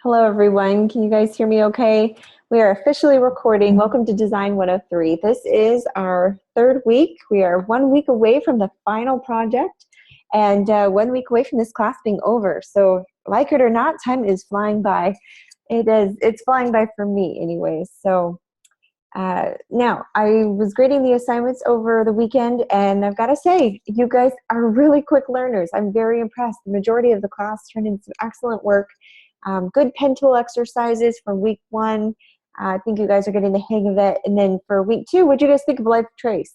Hello, everyone. Can you guys hear me okay? We are officially recording. Welcome to Design 103. This is our third week. We are 1 week away from the final project and 1 week away from this class being over. So like it or not, time is flying by. It's flying by for me anyways. So now, I was grading the assignments over the weekend, and I've got to say, you guys are really quick learners. I'm very impressed. The majority of the class turned in some excellent work. Good pen tool exercises from week one. I think you guys are getting the hang of it. And then for week two, what do you guys think of Life Trace?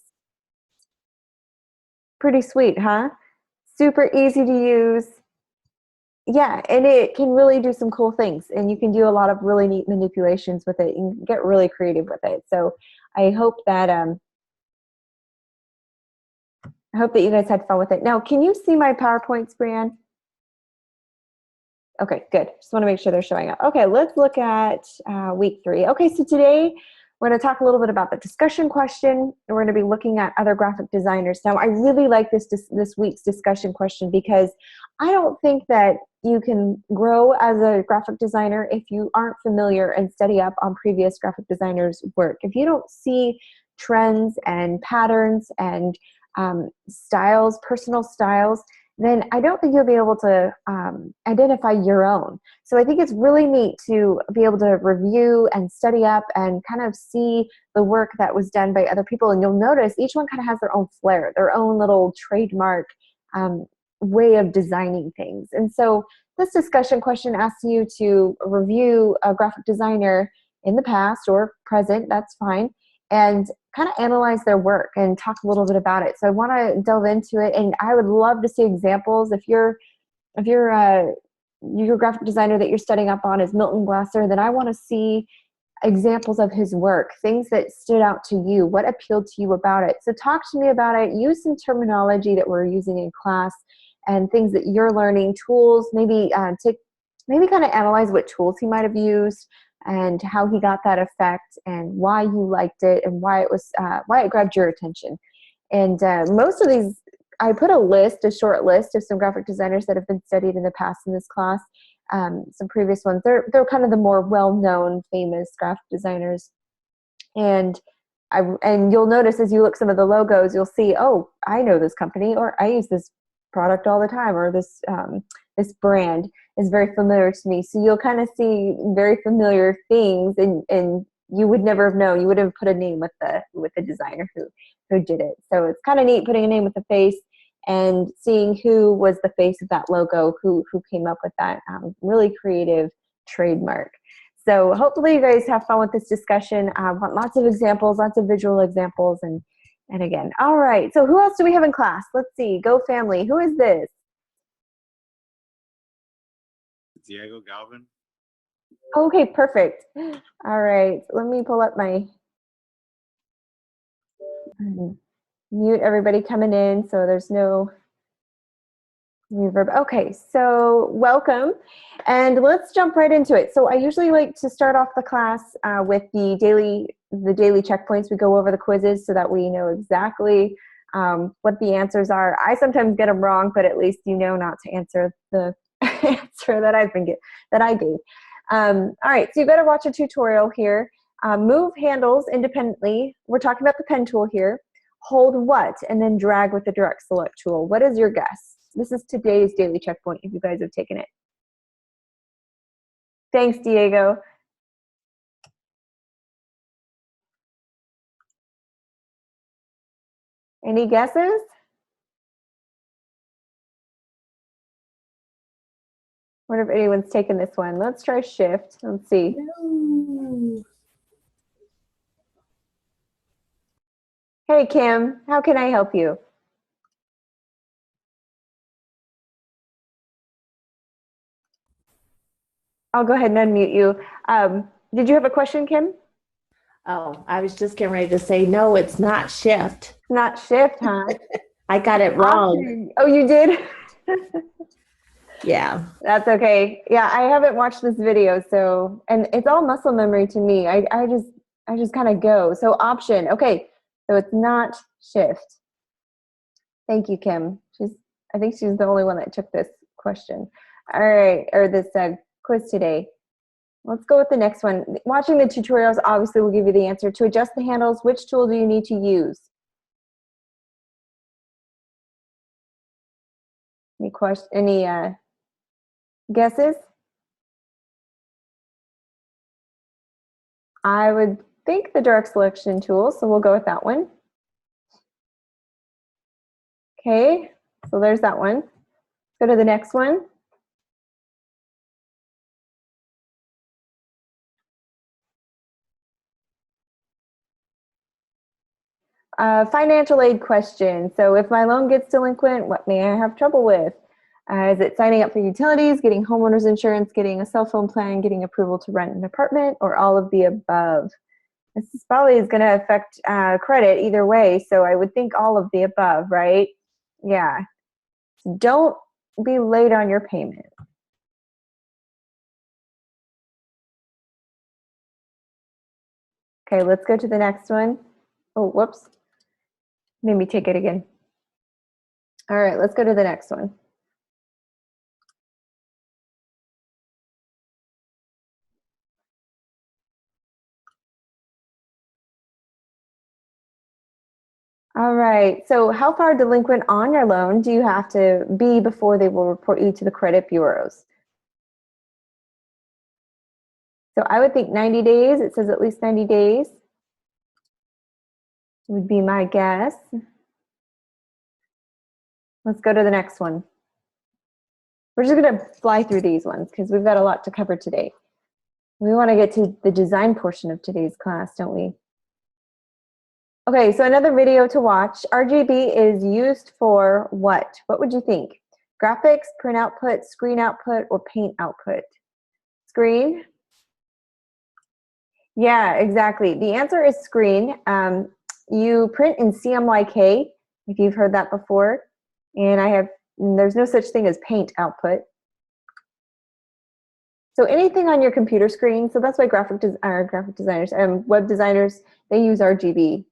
Pretty sweet, huh? Super easy to use. Yeah, and it can really do some cool things, and you can do a lot of really neat manipulations with it and get really creative with it. So I hope that you guys had fun with it. Now, can you see my PowerPoints, Brianne? Okay, good. Just want to make sure they're showing up. Okay, let's look at week three. Okay, so today we're going to talk a little bit about the discussion question, and we're going to be looking at other graphic designers. Now, I really like this week's discussion question because I don't think that you can grow as a graphic designer if you aren't familiar and study up on previous graphic designers' work. If you don't see trends and patterns and styles, personal styles, then I don't think you'll be able to identify your own. So I think it's really neat to be able to review and study up and kind of see the work that was done by other people. And you'll notice each one kind of has their own flair, their own little trademark way of designing things. And so this discussion question asks you to review a graphic designer in the past or present, that's fine, and kind of analyze their work and talk a little bit about it. So I want to delve into it, and I would love to see examples. If you're your graphic designer that you're studying up on is Milton Glasser, then I want to see examples of his work, things that stood out to you, what appealed to you about it. So talk to me about it. Use some terminology that we're using in class and things that you're learning, tools, maybe kind of analyze what tools he might have used and how he got that effect and why you liked it and why it grabbed your attention. And most of these, I put a short list of some graphic designers that have been studied in the past in this class. Some previous ones, they're kind of the more well-known, famous graphic designers. And you'll notice as you look some of the logos, you'll see, oh, I know this company, or I use this product all the time, or this brand is very familiar to me. So you'll kind of see very familiar things, and you would never have known. You would have put a name with the designer who did it. So it's kind of neat putting a name with a face and seeing who was the face of that logo, who came up with that really creative trademark. So hopefully you guys have fun with this discussion. I want lots of examples, lots of visual examples, and again. All right, so who else do we have in class? Let's see, Go family. Who is this? Diego Galvin. Okay, perfect. All right, let me pull up my mute everybody coming in so there's no reverb. Okay, so welcome, and let's jump right into it. So I usually like to start off the class with the daily checkpoints. We go over the quizzes so that we know exactly what the answers are. I sometimes get them wrong, but at least you know not to answer the answer that I gave. All right, so you better watch a tutorial here. Move handles independently. We're talking about the pen tool here. Hold what, and then drag with the direct select tool. What is your guess? This is today's daily checkpoint if you guys have taken it. Thanks, Diego. Any guesses? I wonder if anyone's taken this one. Let's try shift. Let's see. No. Hey, Kim, how can I help you? I'll go ahead and unmute you. Did you have a question, Kim? Oh, I was just getting ready to say, no, it's not shift. Not shift, huh? I got it wrong. Oh, you did? Yeah. That's okay. Yeah, I haven't watched this video, so, and it's all muscle memory to me. I just kind of go. So option, okay. So it's not shift. Thank you, Kim. I think she's the only one that took this question. All right, or this quiz today. Let's go with the next one. Watching the tutorials obviously will give you the answer. To adjust the handles, which tool do you need to use? Any guesses? I would think the direct selection tool, so we'll go with that one. Okay, so there's that one. Go to the next one. Financial aid question. So if my loan gets delinquent, what may I have trouble with? Is it signing up for utilities, getting homeowners insurance, getting a cell phone plan, getting approval to rent an apartment, or all of the above? This is probably going to affect credit either way, so I would think all of the above, right? Yeah. Don't be late on your payment. Okay, let's go to the next one. Oh, whoops. Made me take it again. All right, let's go to the next one. All right, so how far delinquent on your loan do you have to be before they will report you to the credit bureaus? So I would think 90 days. It says at least 90 days would be my guess. Let's go to the next one. We're just going to fly through these ones because we've got a lot to cover today. We want to get to the design portion of today's class, don't we? Okay, so another video to watch. RGB is used for what? What would you think? Graphics, print output, screen output, or paint output? Screen? Yeah, exactly. The answer is screen. You print in CMYK, if you've heard that before. And there's no such thing as paint output. So anything on your computer screen, so that's why graphic designers and web designers, they use RGB.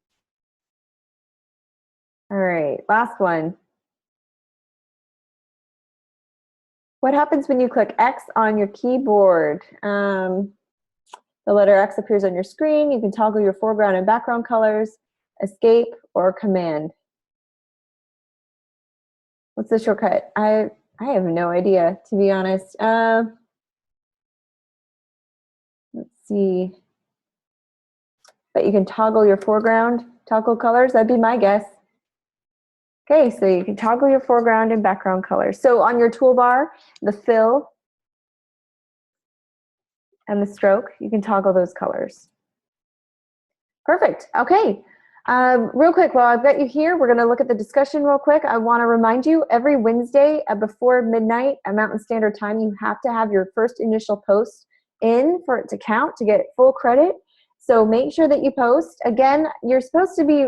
All right, last one. What happens when you click X on your keyboard? The letter X appears on your screen. You can toggle your foreground and background colors, escape, or command. What's the shortcut? I have no idea, to be honest. Let's see. But you can toggle your foreground, toggle colors. That'd be my guess. Okay, so you can toggle your foreground and background colors. So on your toolbar, the fill and the stroke, you can toggle those colors. Perfect. Okay. Real quick, while I've got you here, we're going to look at the discussion real quick. I want to remind you, every Wednesday before midnight at Mountain Standard Time, you have to have your first initial post in for it to count, to get full credit. So make sure that you post. Again, you're supposed to be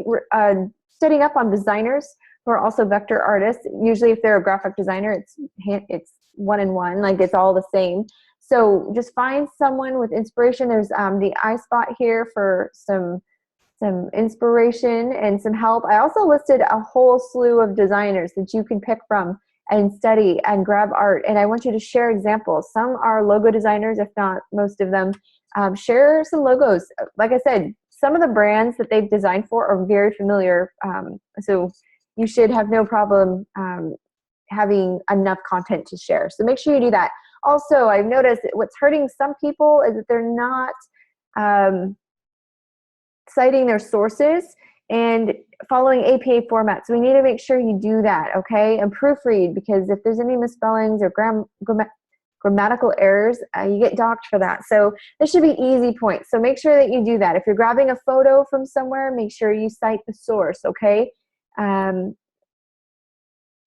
studying up on designers who are also vector artists. Usually if they're a graphic designer, it's one-in-one, like it's all the same. So just find someone with inspiration. There's the iSpot here for some inspiration and some help. I also listed a whole slew of designers that you can pick from and study and grab art. And I want you to share examples. Some are logo designers, if not most of them. Share some logos. Like I said, some of the brands that they've designed for are very familiar. So you should have no problem having enough content to share. So make sure you do that. Also, I've noticed that what's hurting some people is that they're not citing their sources and following APA format. So we need to make sure you do that, okay? And proofread, because if there's any misspellings or grammatical errors, you get docked for that. So this should be easy points. So make sure that you do that. If you're grabbing a photo from somewhere, make sure you cite the source, okay?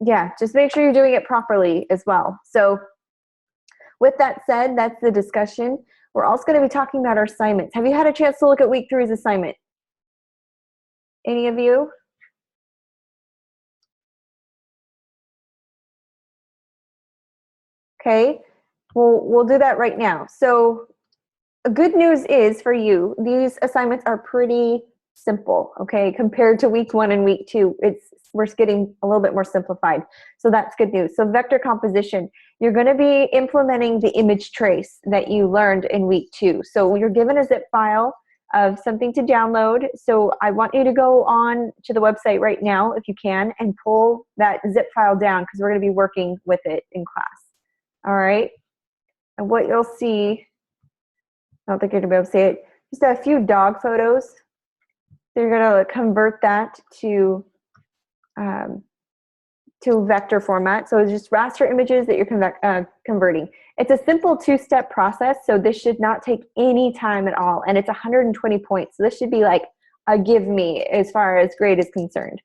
Yeah, just make sure you're doing it properly as well. So with that said, that's the discussion. We're also going to be talking about our assignments. Have you had a chance to look at week 3's assignment? Any of you? Okay, we'll do that right now. So good news is for you, these assignments are pretty simple, okay? Compared to week 1 and week 2, we're getting a little bit more simplified. So that's good news. So vector composition, you're going to be implementing the image trace that you learned in week 2. So you're given a zip file of something to download. So I want you to go on to the website right now, if you can, and pull that zip file down because we're going to be working with it in class. All right. And what you'll see, I don't think you're going to be able to see it, just a few dog photos. So you're going to convert that to vector format. So it's just raster images that you're converting. It's a simple 2-step process, so this should not take any time at all. And it's 120 points. So this should be like a give me as far as grade is concerned.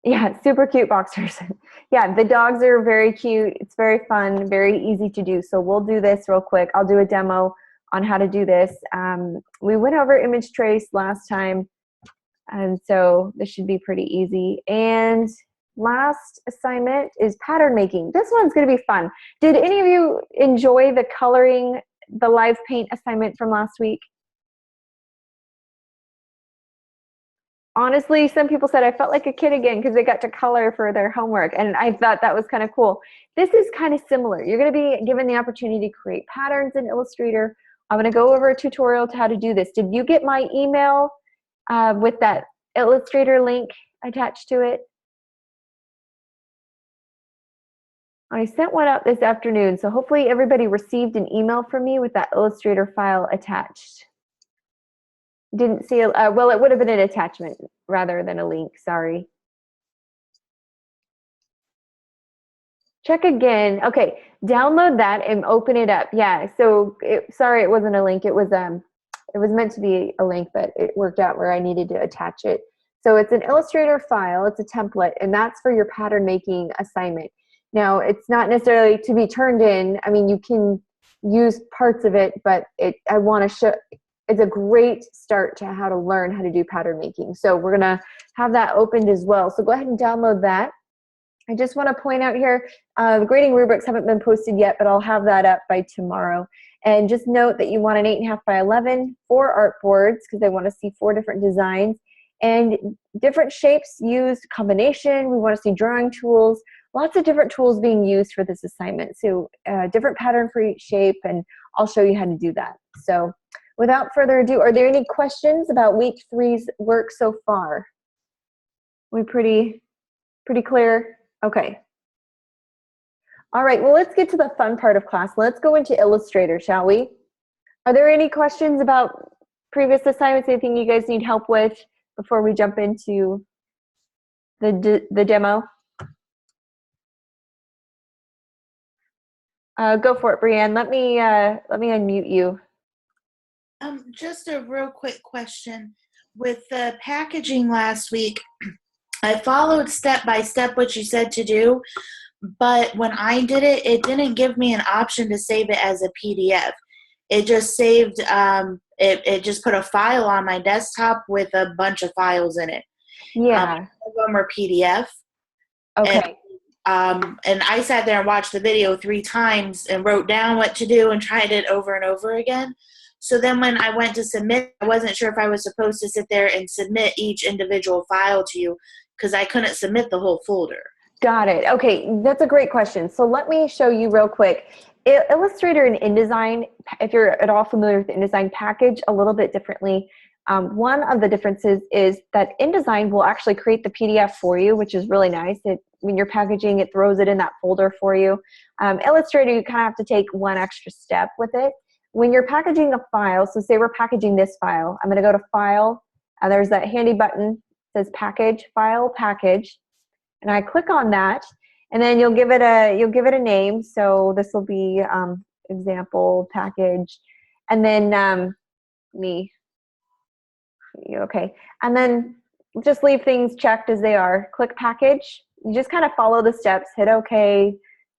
Yeah, super cute boxers. Yeah, the dogs are very cute. It's very fun, very easy to do. So we'll do this real quick. I'll do a demo on how to do this. We went over image trace last time, and so this should be pretty easy. And last assignment is pattern making. This one's going to be fun. Did any of you enjoy the coloring, the live paint assignment from last week? Honestly, some people said I felt like a kid again because they got to color for their homework, and I thought that was kind of cool. This is kind of similar. You're going to be given the opportunity to create patterns in Illustrator. I'm going to go over a tutorial to how to do this. Did you get my email with that Illustrator link attached to it? I sent one out this afternoon, so hopefully everybody received an email from me with that Illustrator file attached. Didn't see, well, it would have been an attachment rather than a link, sorry. Check again. Okay, download that and open it up. Yeah, so sorry it wasn't a link. It was meant to be a link, but it worked out where I needed to attach it. So it's an Illustrator file, it's a template, and that's for your pattern making assignment. Now, it's not necessarily to be turned in. I mean, you can use parts of it, but I want to show, it's a great start to how to learn how to do pattern making. So we're gonna have that opened as well. So go ahead and download that. I just want to point out here, the grading rubrics haven't been posted yet, but I'll have that up by tomorrow. And just note that you want an 8.5 by 11, 4 art boards, because I want to see 4 different designs, and different shapes used, combination. We want to see drawing tools, lots of different tools being used for this assignment. So different pattern for each shape, and I'll show you how to do that. So without further ado, are there any questions about week 3's work so far? We pretty clear? Okay. All right, well, let's get to the fun part of class. Let's go into Illustrator, shall we? Are there any questions about previous assignments, anything you guys need help with before we jump into the demo? Go for it, Brianne. Let me unmute you. Just a real quick question. With the packaging last week, I followed step by step what you said to do, but when I did it, it didn't give me an option to save it as a PDF. It just saved, it just put a file on my desktop with a bunch of files in it. Yeah. Some of them were PDF. Okay. And I sat there and watched the video 3 times and wrote down what to do and tried it over and over again. So then when I went to submit, I wasn't sure if I was supposed to sit there and submit each individual file to you because I couldn't submit the whole folder. Got it. Okay, that's a great question. So let me show you real quick. Illustrator and InDesign, if you're at all familiar with InDesign, package a little bit differently. One of the differences is that InDesign will actually create the PDF for you, which is really nice. When you're packaging, it throws it in that folder for you. Illustrator, you kind of have to take one extra step with it. When you're packaging a file, so say we're packaging this file, I'm going to go to File, and there's that handy button that says Package, File, Package, and I click on that, and then you'll give it a name. So this will be example package, and then me. Okay, and then just leave things checked as they are. Click Package. You just kind of follow the steps. Hit OK.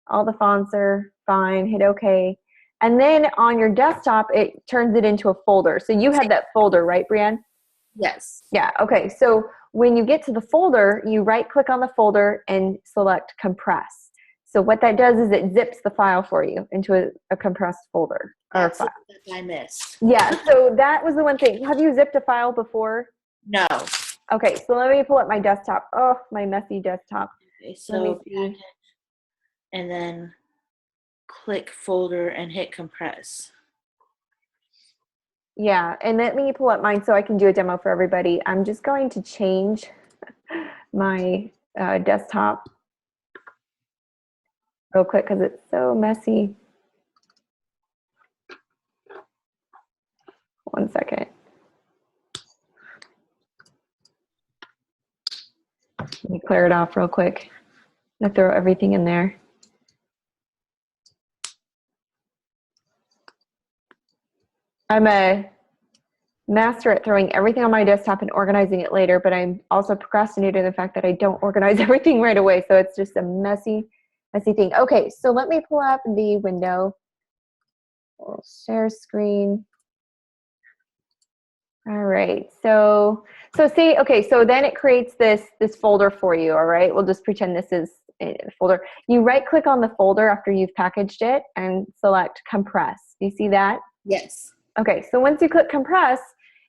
All the fonts are fine. Hit OK. And then on your desktop, it turns it into a folder. So you had that folder, right, Brianne? Yes. Yeah, okay. So when you get to the folder, you right-click on the folder and select Compress. So what that does is it zips the file for you into a compressed folder. Or That's the step I missed. yeah, so that was the one thing. Have you zipped a file before? No. Okay, so let me pull up my desktop. Oh, my messy desktop. Okay, Let me so see. package, and then click folder and hit compress. Yeah, and let me pull up mine so I can do a demo for everybody. I'm just going to change my desktop real quick because it's so messy. One second. Let me clear it off real quick. I'm gonna throw everything in there. I'm a master at throwing everything on my desktop and organizing it later, but I'm also procrastinating the fact that I don't organize everything right away. So it's just a messy thing. Okay, so let me pull up the window. We'll share screen. All right, so see, okay, so then it creates this folder for you, all right? We'll just pretend this is a folder. You right click on the folder after you've packaged it and select compress. Do you see that? Yes. Okay, so once you click compress,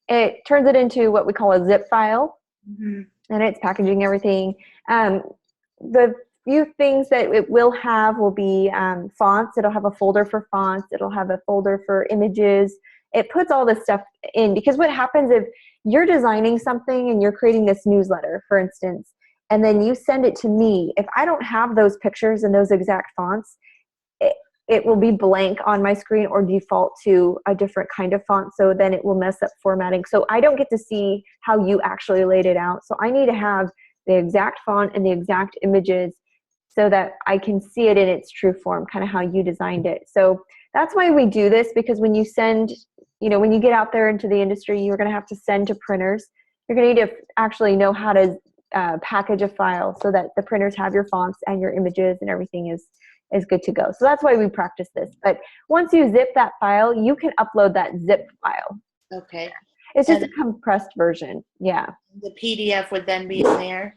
it turns it into what we call a zip file, and it's packaging everything. The few things that it will have will be fonts. It'll have a folder for fonts. It'll have a folder for images. It puts all this stuff in because what happens if you're designing something and you're creating this newsletter, for instance, and then you send it to me, if I don't have those pictures and those exact fonts, it will be blank on my screen or default to a different kind of font, so then it will mess up formatting. So I don't get to see how you actually laid it out. So I need to have the exact font and the exact images so that I can see it in its true form, kind of how you designed it. So that's why we do this, because when you send, when you get out there into the industry, you're going to have to send to printers. You're going to need to actually know how to package a file so that the printers have your fonts and your images and everything is good to go. So that's why we practice this. But once you zip that file, you can upload that zip file. Okay. It's just a compressed version. Yeah. The PDF would then be in there?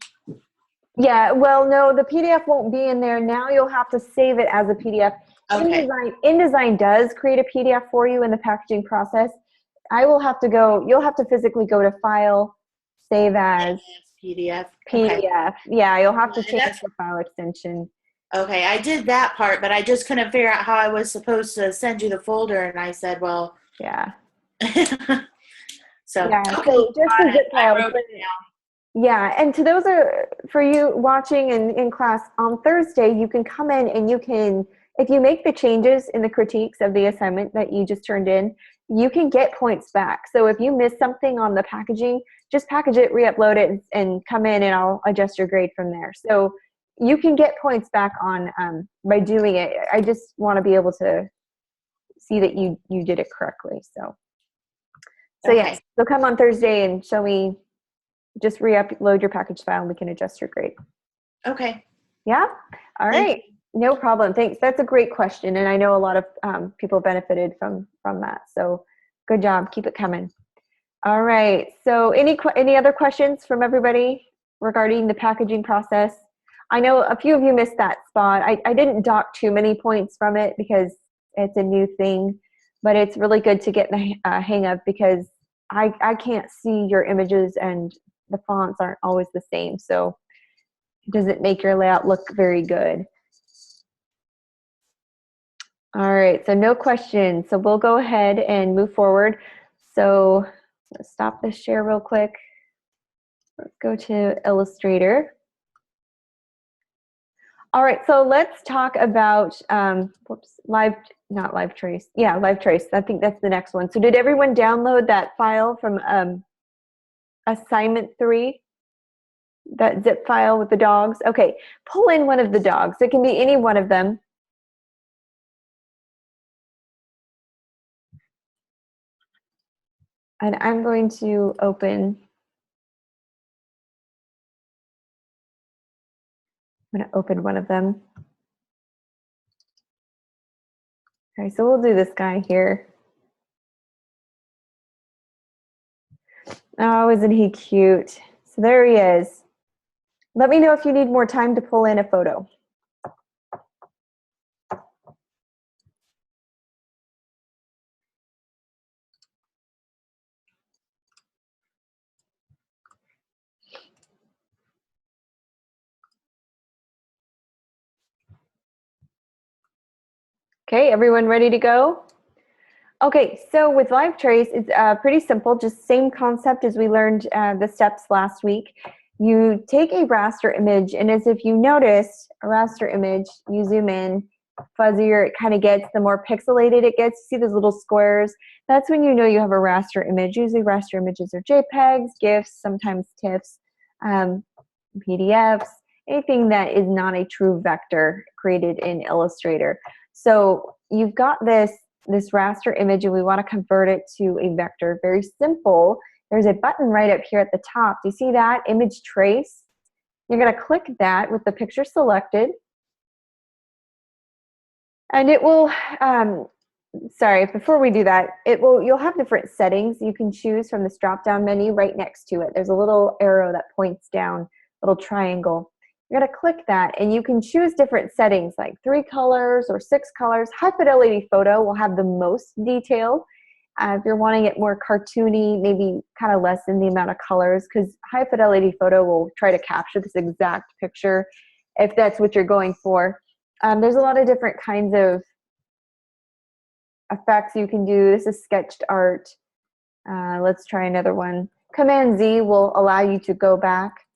Yeah, well, no, the PDF won't be in there. Now you'll have to save it as a PDF. Okay. InDesign does create a PDF for you in the packaging process. You'll have to physically go to File, Save As, PDF. PDF. Okay. Yeah, you'll have to And change that's- the file extension. Okay, I did that part, but I just couldn't figure out how I was supposed to send you the folder, and I said, well, Yeah. so Yeah, okay, so just the zip I files. wrote it down. Yeah, and to those for you watching in class on Thursday, you can come in and you can, if you make the changes in the critiques of the assignment that you just turned in, you can get points back. So if you miss something on the packaging, just package it, re-upload it, and come in and I'll adjust your grade from there. So you can get points back on by doing it. I just want to be able to see that you did it correctly. So Okay. yes, so come on Thursday and show me. Just re-upload your package file and we can adjust your grade. Okay. Yeah? All Thank right. No problem. Thanks. That's a great question. And I know a lot of people benefited from that. So good job. Keep it coming. All right. So any other questions from everybody regarding the packaging process? I know a few of you missed that spot. I didn't dock too many points from it because it's a new thing, but it's really good to get the hang of because I can't see your images and the fonts aren't always the same. So it doesn't make your layout look very good. All right, so no questions. So we'll go ahead and move forward. So let's stop this share real quick. Let's go to Illustrator. All right, so let's talk about, not Live Trace. Yeah, Live Trace. I think that's the next one. So did everyone download that file from assignment 3? That zip file with the dogs? Okay, pull in one of the dogs. It can be any one of them. And I'm going to open, one of them. Okay, so we'll do this guy here. Oh, isn't he cute? So there he is. Let me know if you need more time to pull in a photo. Okay, everyone ready to go? Okay, so with Live Trace, it's pretty simple, just same concept as we learned the steps last week. You take a raster image, and as if you notice, a raster image, you zoom in, fuzzier it kind of gets, the more pixelated it gets. You see those little squares? That's when you know you have a raster image. Usually raster images are JPEGs, GIFs, sometimes TIFFs, PDFs, anything that is not a true vector created in Illustrator. So you've got this raster image and we want to convert it to a vector. Very simple. There's a button right up here at the top. Do you see that? Image trace. You're going to click that with the picture selected. And it will, sorry, before we do that, you'll have different settings you can choose from this drop-down menu right next to it. There's a little arrow that points down, little triangle. You're going to click that and you can choose different settings like 3 colors or 6 colors. High fidelity photo will have the most detail. If you're wanting it more cartoony, maybe kind of lessen the amount of colors, because high fidelity photo will try to capture this exact picture if that's what you're going for. There's a lot of different kinds of effects you can do. This is sketched art. Let's try another one. Command Z will allow you to go back.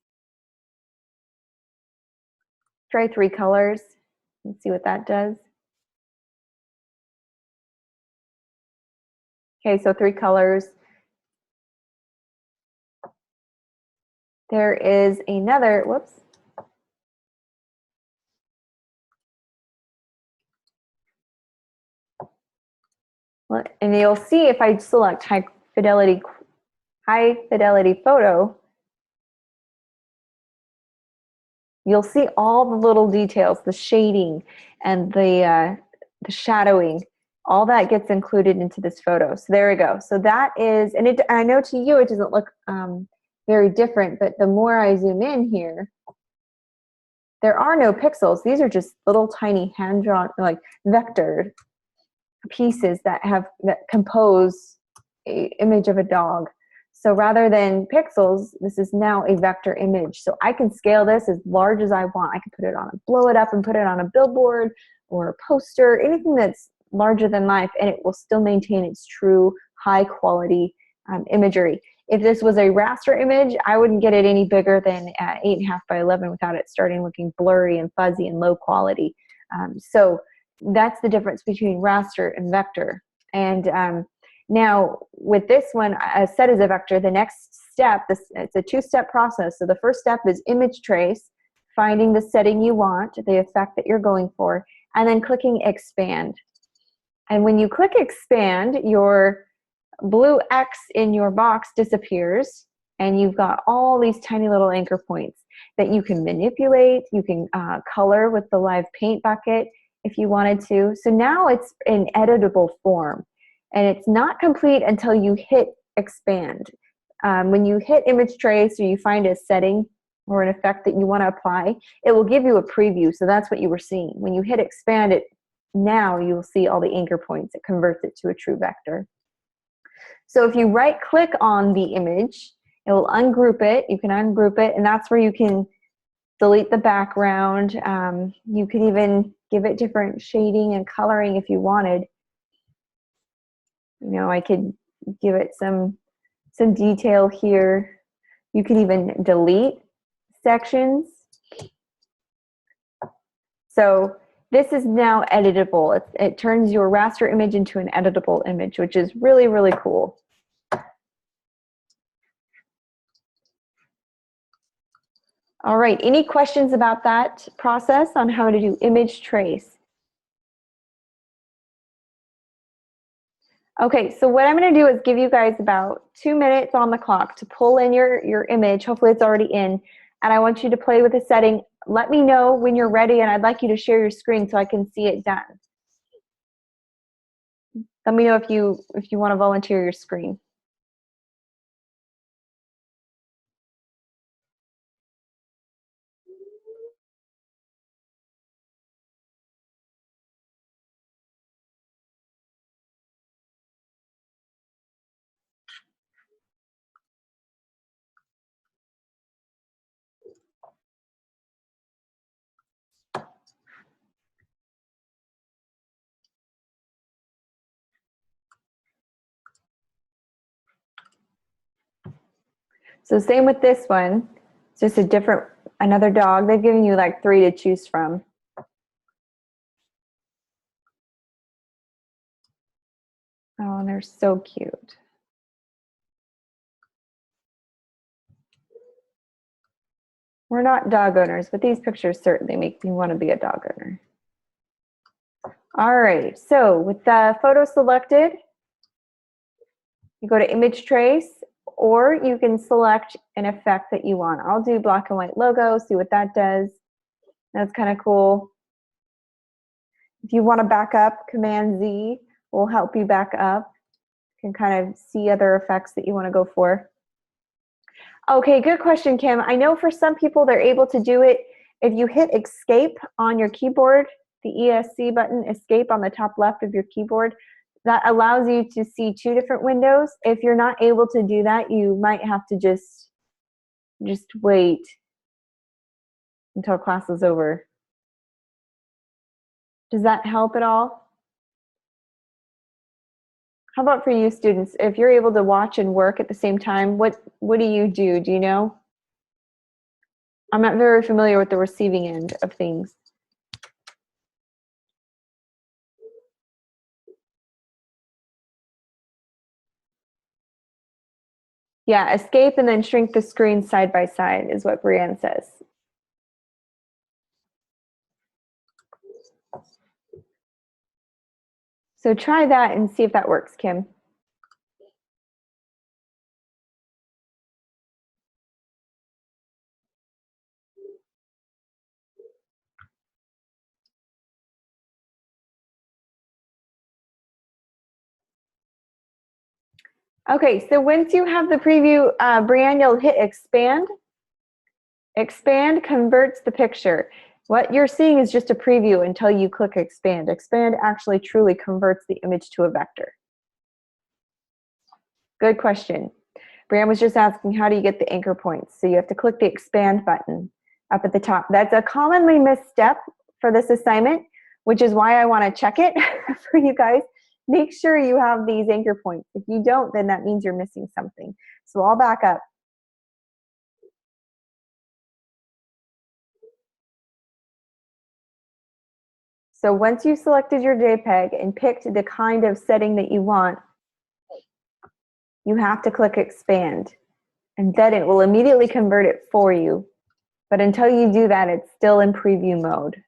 Try 3 colors and see what that does. Okay, so 3 colors. There is another, whoops. And you'll see if I select high fidelity photo, you'll see all the little details, the shading and the shadowing, all that gets included into this photo. So there we go. So that is, and I know to you it doesn't look very different, but the more I zoom in here, there are no pixels. These are just little tiny hand-drawn, like vectored pieces that compose an image of a dog. So rather than pixels, this is now a vector image. So I can scale this as large as I want. I can put it on blow it up and put it on a billboard or a poster, anything that's larger than life, and it will still maintain its true high quality imagery. If this was a raster image, I wouldn't get it any bigger than 8.5 by 11 without it starting looking blurry and fuzzy and low quality. So that's the difference between raster and vector. And now with this one, set as a vector, the next step, it's a 2-step process. So the first step is image trace, finding the setting you want, the effect that you're going for, and then clicking expand. And when you click expand, your blue X in your box disappears, and you've got all these tiny little anchor points that you can manipulate. You can color with the live paint bucket if you wanted to. So now it's in editable form, and it's not complete until you hit expand. When you hit image trace or you find a setting or an effect that you want to apply, it will give you a preview. So that's what you were seeing. When you hit expand, now you will see all the anchor points. It converts it to a true vector. So if you right click on the image, it will ungroup it. You can ungroup it, and that's where you can delete the background. You could even give it different shading and coloring if you wanted. You know, I could give it some detail here. You could even delete sections. So this is now editable. It turns your raster image into an editable image, which is really, really cool. All right, any questions about that process on how to do image trace? Okay, so what I'm going to do is give you guys about 2 minutes on the clock to pull in your image. Hopefully it's already in. And I want you to play with the setting. Let me know when you're ready, and I'd like you to share your screen so I can see it done. Let me know if you want to volunteer your screen. So same with this one. It's just a different, another dog. They've given you like 3 to choose from. Oh, and they're so cute. We're not dog owners, but these pictures certainly make me want to be a dog owner. All right, so with the photo selected, you go to image trace, or you can select an effect that you want. I'll do black and white logo, see what that does. That's kind of cool. If you want to back up, Command Z will help you back up. You can kind of see other effects that you want to go for. Okay, good question, Kim. I know for some people they're able to do it if you hit escape on your keyboard, the ESC button, escape on the top left of your keyboard, that allows you to see 2 different windows. If you're not able to do that, you might have to just wait until class is over. Does that help at all? How about for you students? If you're able to watch and work at the same time, what do you do? Do you know? I'm not very familiar with the receiving end of things. Yeah, escape and then shrink the screen side by side is what Brienne says. So try that and see if that works, Kim. Okay, so once you have the preview, Brienne, you'll hit expand. Expand converts the picture. What you're seeing is just a preview until you click expand. Expand actually truly converts the image to a vector. Good question. Brienne was just asking, how do you get the anchor points? So you have to click the expand button up at the top. That's a commonly missed step for this assignment, which is why I want to check it for you guys. Make sure you have these anchor points. If you don't, then that means you're missing something. So I'll back up. So once you selected your JPEG and picked the kind of setting that you want, you have to click expand, and then it will immediately convert it for you. But until you do that, it's still in preview mode.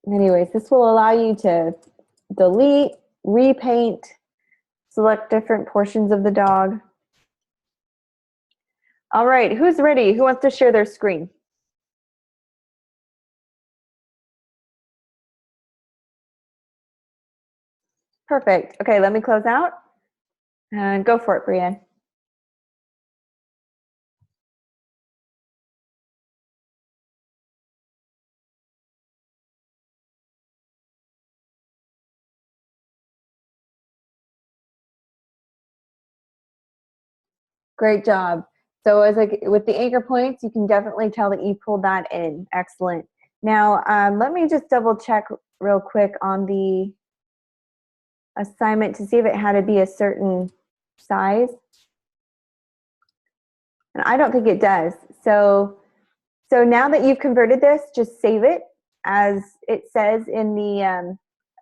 Anyways, this will allow you to delete, repaint, select different portions of the dog. All right, who's ready? Who wants to share their screen? Perfect. Okay, let me close out and go for it, Brienne. Great job. So as with the anchor points, you can definitely tell that you pulled that in. Excellent. Now, let me just double check real quick on the assignment to see if it had to be a certain size. And I don't think it does. So now that you've converted this, just save it. As it says in the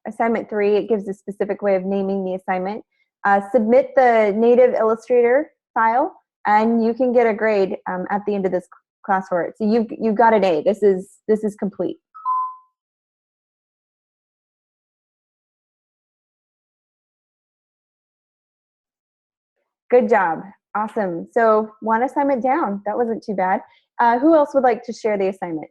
assignment 3, it gives a specific way of naming the assignment. Submit the native Illustrator file, and you can get a grade at the end of this class for it. So you've got an A. This is complete. Good job. Awesome. So 1 assignment down. That wasn't too bad. Who else would like to share the assignment?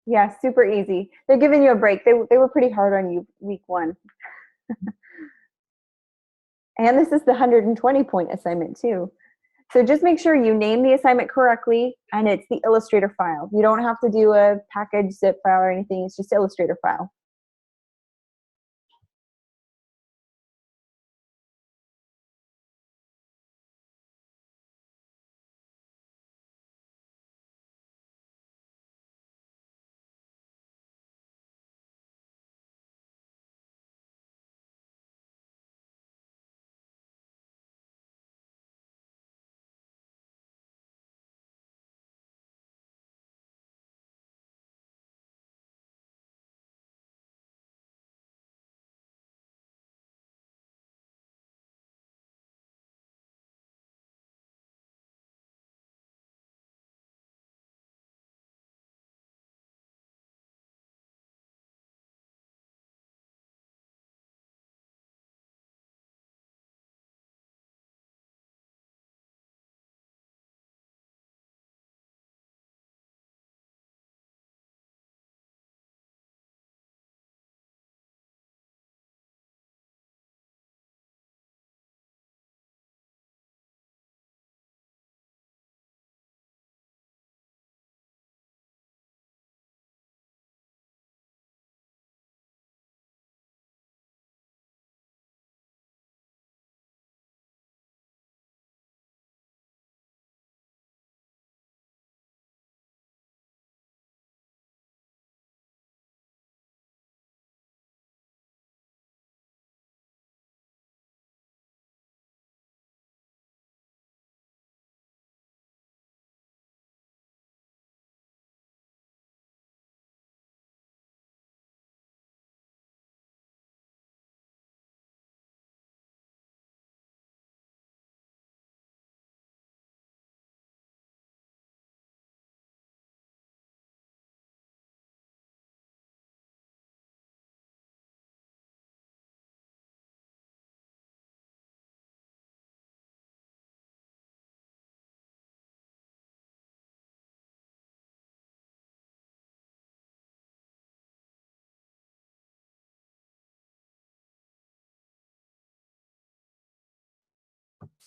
Yeah, super easy. They're giving you a break. They were pretty hard on you week 1. And this is the 120-point assignment too. So just make sure you name the assignment correctly, and it's the Illustrator file. You don't have to do a package zip file or anything. It's just Illustrator file.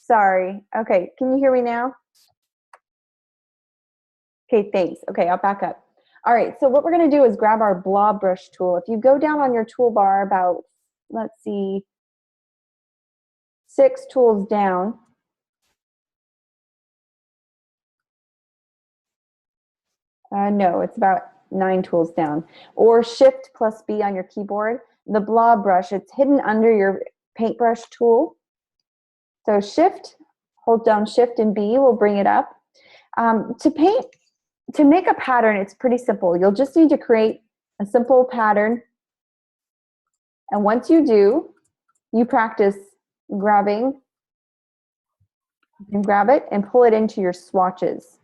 Sorry. Okay, can you hear me now? Okay, thanks. Okay, I'll back up. All right, so what we're gonna do is grab our blob brush tool. If you go down on your toolbar about, let's see, 6 tools down, no, it's about 9 tools down, or Shift plus B on your keyboard. The blob brush, it's hidden under your paintbrush tool. So Shift, hold down Shift and B will bring it up. To make a pattern, it's pretty simple. You'll just need to create a simple pattern. And once you do, you practice grabbing. You can grab it and pull it into your swatches.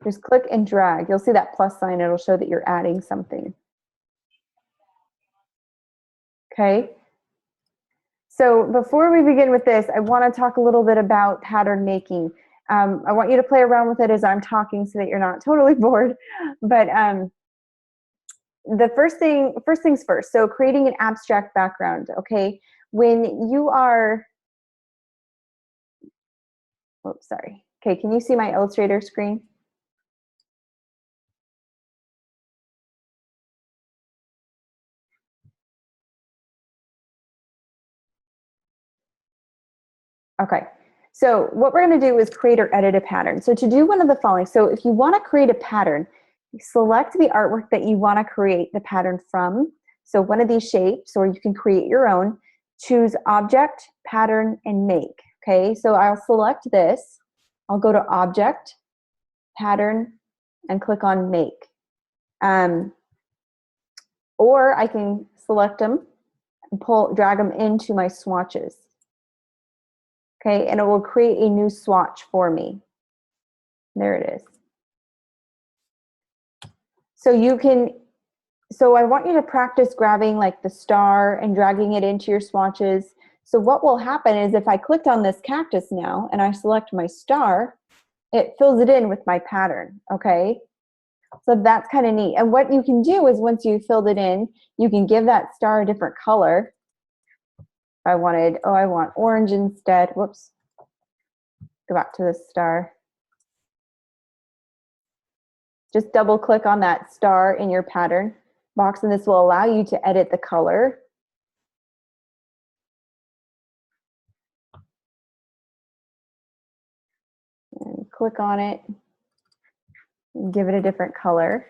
Just click and drag. You'll see that plus sign. It'll show that you're adding something. Okay. So before we begin with this, I want to talk a little bit about pattern making. I want you to play around with it as I'm talking so that you're not totally bored. But the first things first. So creating an abstract background. Okay. When you are, oops, sorry. Okay. Can you see my Illustrator screen? Okay, so what we're going to do is create or edit a pattern. So to do one of the following, so if you want to create a pattern, select the artwork that you want to create the pattern from. So one of these shapes, or you can create your own. Choose Object, Pattern, and Make. Okay, so I'll select this. I'll go to Object, Pattern, and click on Make. Or I can select them and drag them into my swatches. Okay, and it will create a new swatch for me. There it is. So I want you to practice grabbing like the star and dragging it into your swatches. So what will happen is if I clicked on this cactus now and I select my star, it fills it in with my pattern, okay? So that's kind of neat. And what you can do is once you filled it in, you can give that star a different color. I want orange instead. Whoops. Go back to the star. Just double click on that star in your pattern box, and this will allow you to edit the color. And click on it and give it a different color.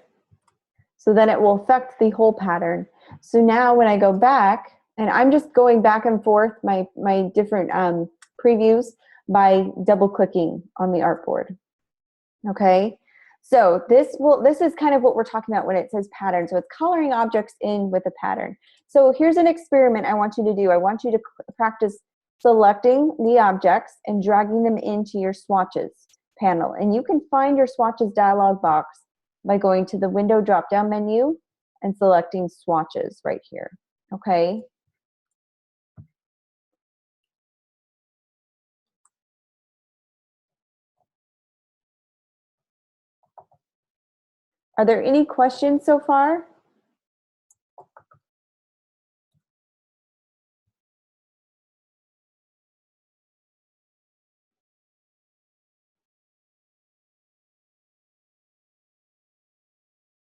So then it will affect the whole pattern. So now when I go back, and I'm just going back and forth my different previews by double clicking on the artboard. Okay, so this is kind of what we're talking about when it says pattern. So it's coloring objects in with a pattern. So here's an experiment I want you to do. I want you to practice selecting the objects and dragging them into your swatches panel. And you can find your swatches dialog box by going to the window drop-down menu and selecting swatches right here. Okay. Are there any questions so far?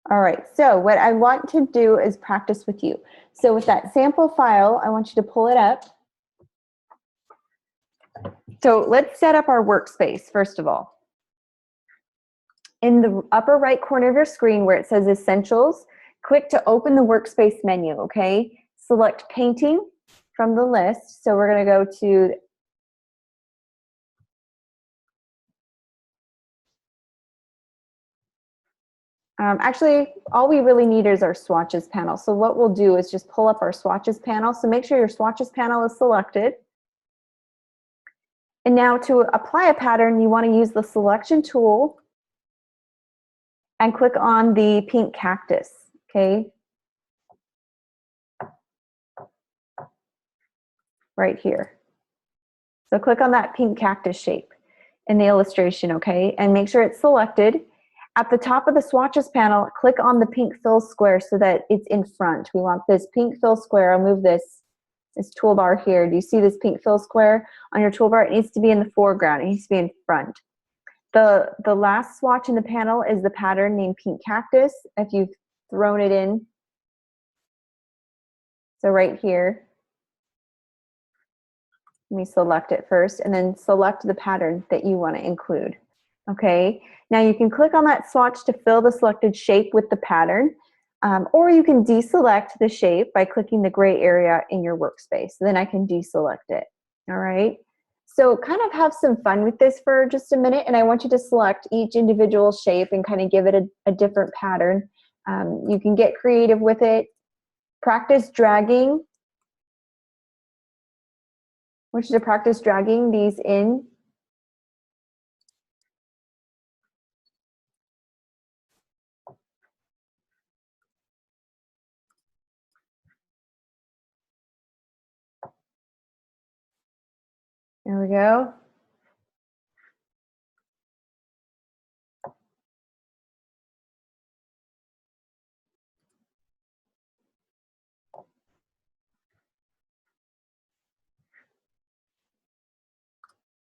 All right, so what I want to do is practice with you. So with that sample file, I want you to pull it up. So let's set up our workspace, first of all. In the upper right corner of your screen where it says Essentials, click to open the workspace menu, okay? Select Painting from the list. So we're gonna go to actually, all we really need is our swatches panel. So what we'll do is just pull up our swatches panel. So make sure your swatches panel is selected. And now to apply a pattern, you want to use the selection tool and click on the pink cactus, okay? Right here. So click on that pink cactus shape in the illustration, okay? And make sure it's selected. At the top of the swatches panel, click on the pink fill square so that it's in front. We want this pink fill square. I'll move this this toolbar here. Do you see this pink fill square on your toolbar? It needs to be in the foreground. It needs to be in front. The last swatch in the panel is the pattern named Pink Cactus, if you've thrown it in. So right here, let me select it first, and then select the pattern that you want to include. Okay, now you can click on that swatch to fill the selected shape with the pattern, or you can deselect the shape by clicking the gray area in your workspace. Then I can deselect it. All right, so kind of have some fun with this for just a minute, and I want you to select each individual shape and kind of give it a different pattern. You can get creative with it. Practice dragging. I want you to practice dragging these in. There we go.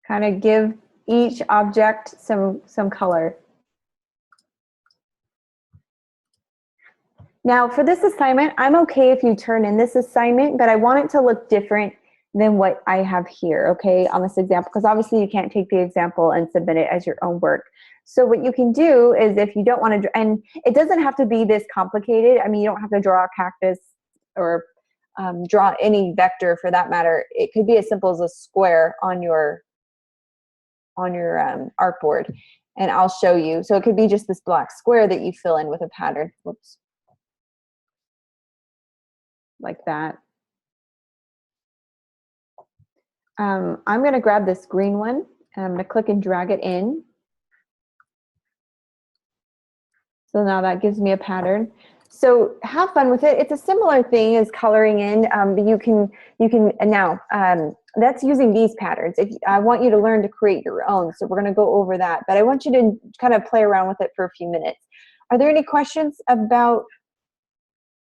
Kind of give each object some color. Now for this assignment, I'm okay if you turn in this assignment, but I want it to look different than what I have here, okay, on this example, because obviously you can't take the example and submit it as your own work. So what you can do is, if you don't want to, and it doesn't have to be this complicated. I mean, you don't have to draw a cactus or draw any vector for that matter. It could be as simple as a square on your artboard, and I'll show you. So it could be just this black square that you fill in with a pattern. Whoops. Like that. I'm going to grab this green one, and I'm going to click and drag it in. So now that gives me a pattern. So have fun with it. It's a similar thing as coloring in, but you can now, that's using these patterns. I want you to learn to create your own, so we're going to go over that, but I want you to kind of play around with it for a few minutes. Are there any questions about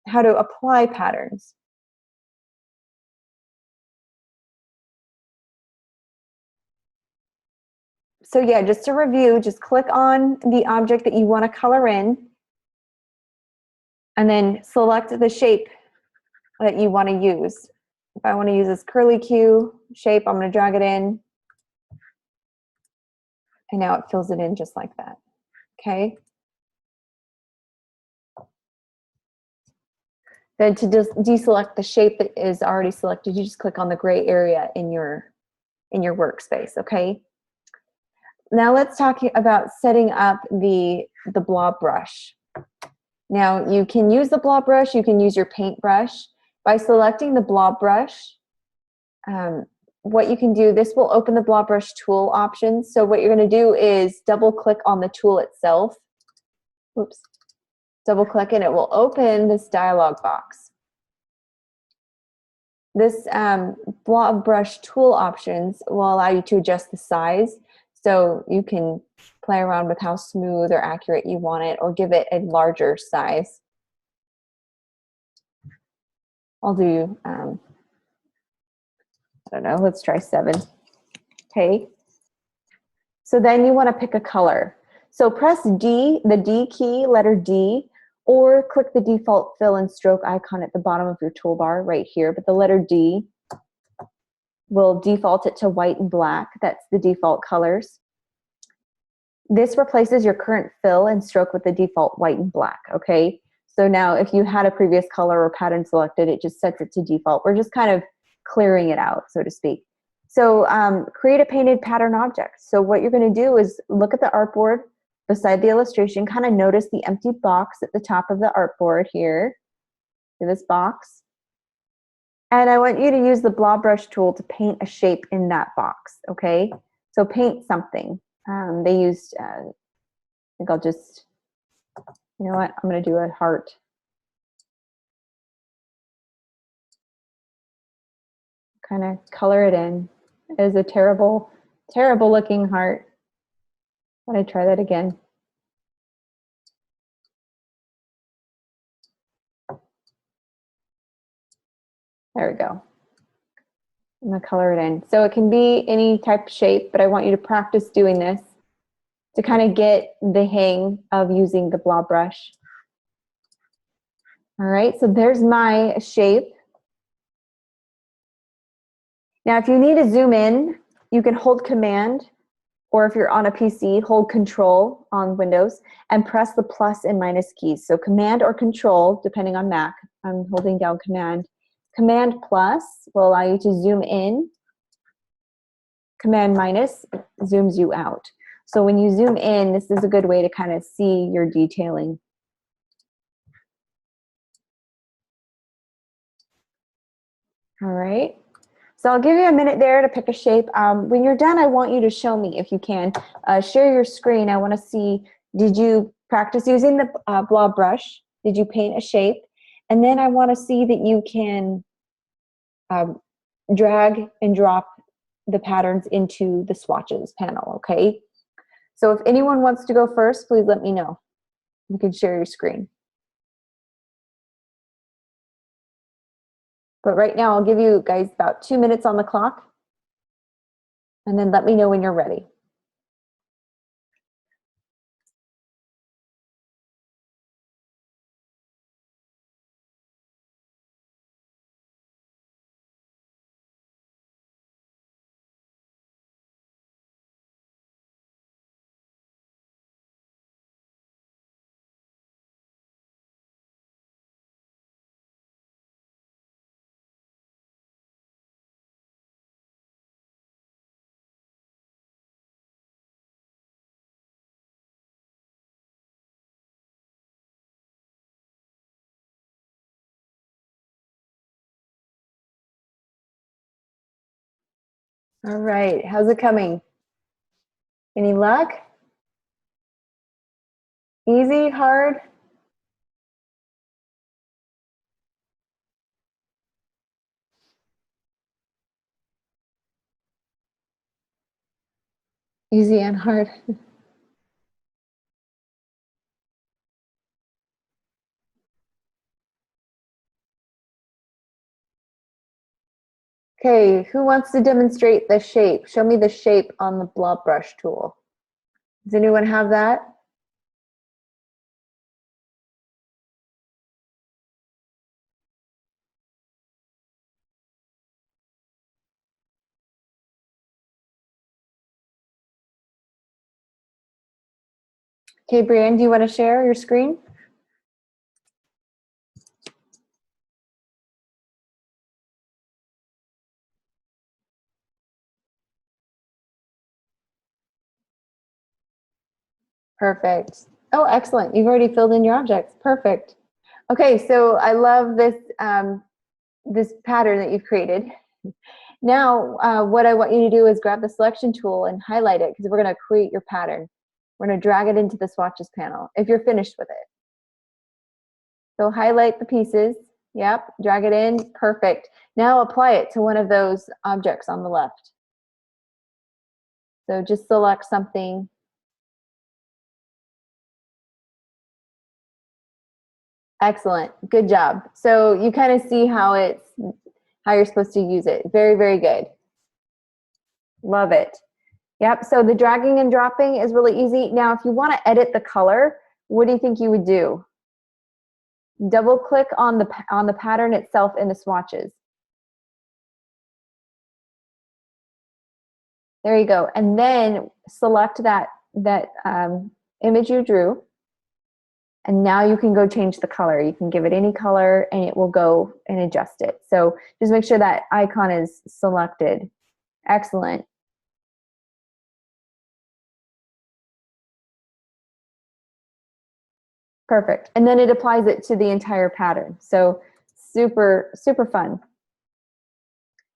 how to apply patterns? So yeah, just to review, just click on the object that you want to color in, and then select the shape that you want to use. If I want to use this curly Q shape, I'm going to drag it in, and now it fills it in just like that. Okay. Then to just deselect the shape that is already selected, you just click on the gray area in your workspace. Okay. Now let's talk about setting up the blob brush. Now you can use the blob brush, you can use your paintbrush. By selecting the blob brush, what you can do, this will open the blob brush tool options. So what you're going to do is double click on the tool itself. Oops. Double click and it will open this dialog box. This blob brush tool options will allow you to adjust the size. So you can play around with how smooth or accurate you want it, or give it a larger size. I'll do, I don't know, let's try 7. Okay. So then you want to pick a color. So press D, the D key, letter D, or click the default fill and stroke icon at the bottom of your toolbar right here. But the letter D will default it to white and black. That's the default colors. This replaces your current fill and stroke with the default white and black, okay? So now if you had a previous color or pattern selected, it just sets it to default. We're just kind of clearing it out, so to speak. So create a painted pattern object. So what you're going to do is look at the artboard beside the illustration, kind of notice the empty box at the top of the artboard here, in this box. And I want you to use the blob brush tool to paint a shape in that box, okay? So paint something. They used, I think I'll just, you know what, I'm going to do a heart. Kind of color it in. It is a terrible, terrible looking heart. I'm going to try that again. There we go. I'm gonna color it in. So it can be any type of shape, but I want you to practice doing this to kind of get the hang of using the blob brush. All right, so there's my shape. Now, if you need to zoom in, you can hold Command, or if you're on a PC, hold Control on Windows and press the plus and minus keys. So Command or Control, depending on Mac. I'm holding down Command. Command plus will allow you to zoom in. Command minus zooms you out. So when you zoom in, this is a good way to kind of see your detailing. All right. So I'll give you a minute there to pick a shape. When you're done, I want you to show me, if you can, share your screen. I want to see, did you practice using the blob brush? Did you paint a shape? And then I want to see that you can drag and drop the patterns into the swatches panel, okay? So if anyone wants to go first, please let me know. You can share your screen. But right now, I'll give you guys about 2 minutes on the clock, and then let me know when you're ready. All right, how's it coming? Any luck? Easy, hard? Easy and hard. Okay, who wants to demonstrate the shape? Show me the shape on the blob brush tool. Does anyone have that? Okay, Brienne, do you want to share your screen? Perfect. Oh, excellent. You've already filled in your objects. Perfect. Okay, so I love this, this pattern that you've created. Now, what I want you to do is grab the selection tool and highlight it, because we're going to create your pattern. We're going to drag it into the swatches panel if you're finished with it. So highlight the pieces. Yep, drag it in. Perfect. Now apply it to one of those objects on the left. So just select something. Excellent. Good job. So you kind of see how you're supposed to use it. Very, very good. Love it. Yep. So the dragging and dropping is really easy. Now, if you want to edit the color, what do you think you would do? Double click on the pattern itself in the swatches. There you go. And then select that image you drew. And now you can go change the color. You can give it any color and it will go and adjust it. So just make sure that icon is selected. Excellent. Perfect. And then it applies it to the entire pattern. So super, super fun.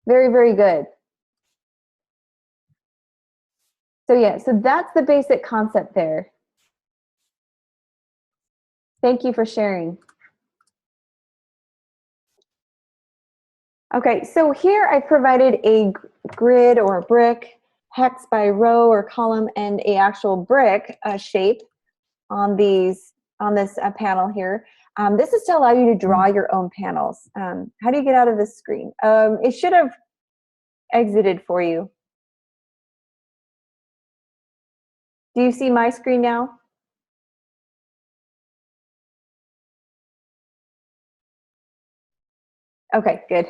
Very, very good. So yeah, so that's the basic concept there. Thank you for sharing. Okay, so here I provided a grid or a brick, hex by row or column, and a actual brick shape on this panel here. This is to allow you to draw your own panels. How do you get out of this screen? It should have exited for you. Do you see my screen now? Okay, good.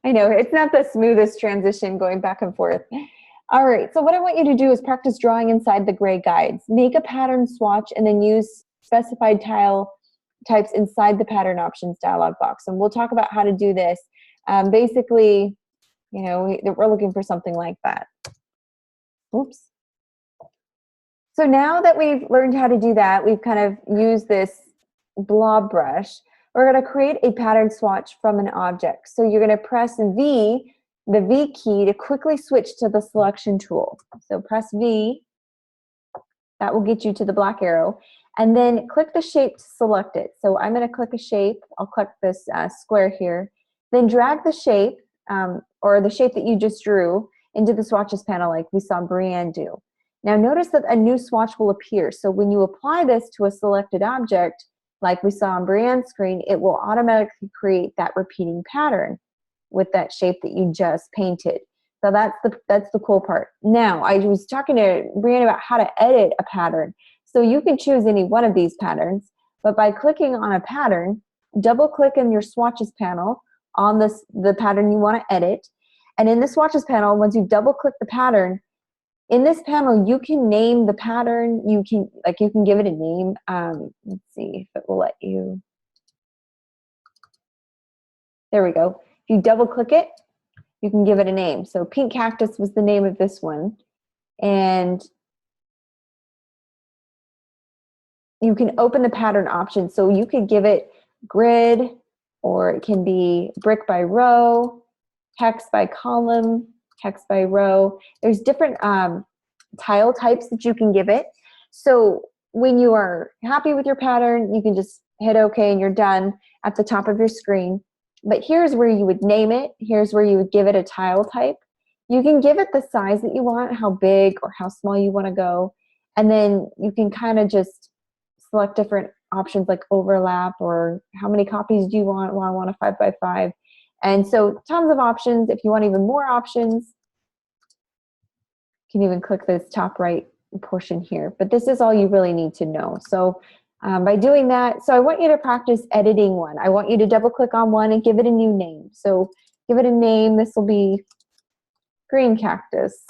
I know it's not the smoothest transition going back and forth. All right, so what I want you to do is practice drawing inside the gray guides. Make a pattern swatch and then use specified tile types inside the pattern options dialog box. And we'll talk about how to do this. Basically, you know, we're looking for something like that. Oops. So now that we've learned how to do that, we've kind of used this blob brush. We're going to create a pattern swatch from an object. So you're going to press V, the V key, to quickly switch to the selection tool. So press V. That will get you to the black arrow. And then click the shape to select it. So I'm going to click a shape. I'll click this square here. Then drag the shape, or the shape that you just drew, into the swatches panel like we saw Brianne do. Now notice that a new swatch will appear. So when you apply this to a selected object, like we saw on Brianne's screen, it will automatically create that repeating pattern with that shape that you just painted. So that's the cool part. Now, I was talking to Brianne about how to edit a pattern. So you can choose any one of these patterns, but by clicking on a pattern, double click in your swatches panel on the pattern you want to edit. And in the swatches panel, once you double click the pattern, in this panel, you can name the pattern. You can give it a name. Let's see if it will let you. There we go. If you double click it, you can give it a name. So pink cactus was the name of this one. And you can open the pattern option. So you could give it grid, or it can be brick by row, hex by column, hex by row. There's different tile types that you can give it. So when you are happy with your pattern, you can just hit OK and you're done at the top of your screen. But here's where you would name it. Here's where you would give it a tile type. You can give it the size that you want, how big or how small you want to go. And then you can kind of just select different options like overlap, or how many copies do you want? Well, I want a 5 by 5. And so tons of options. If you want even more options, you can even click this top right portion here. But this is all you really need to know. So by doing that, so I want you to practice editing one. I want you to double click on one and give it a new name. So give it a name. This will be green cactus.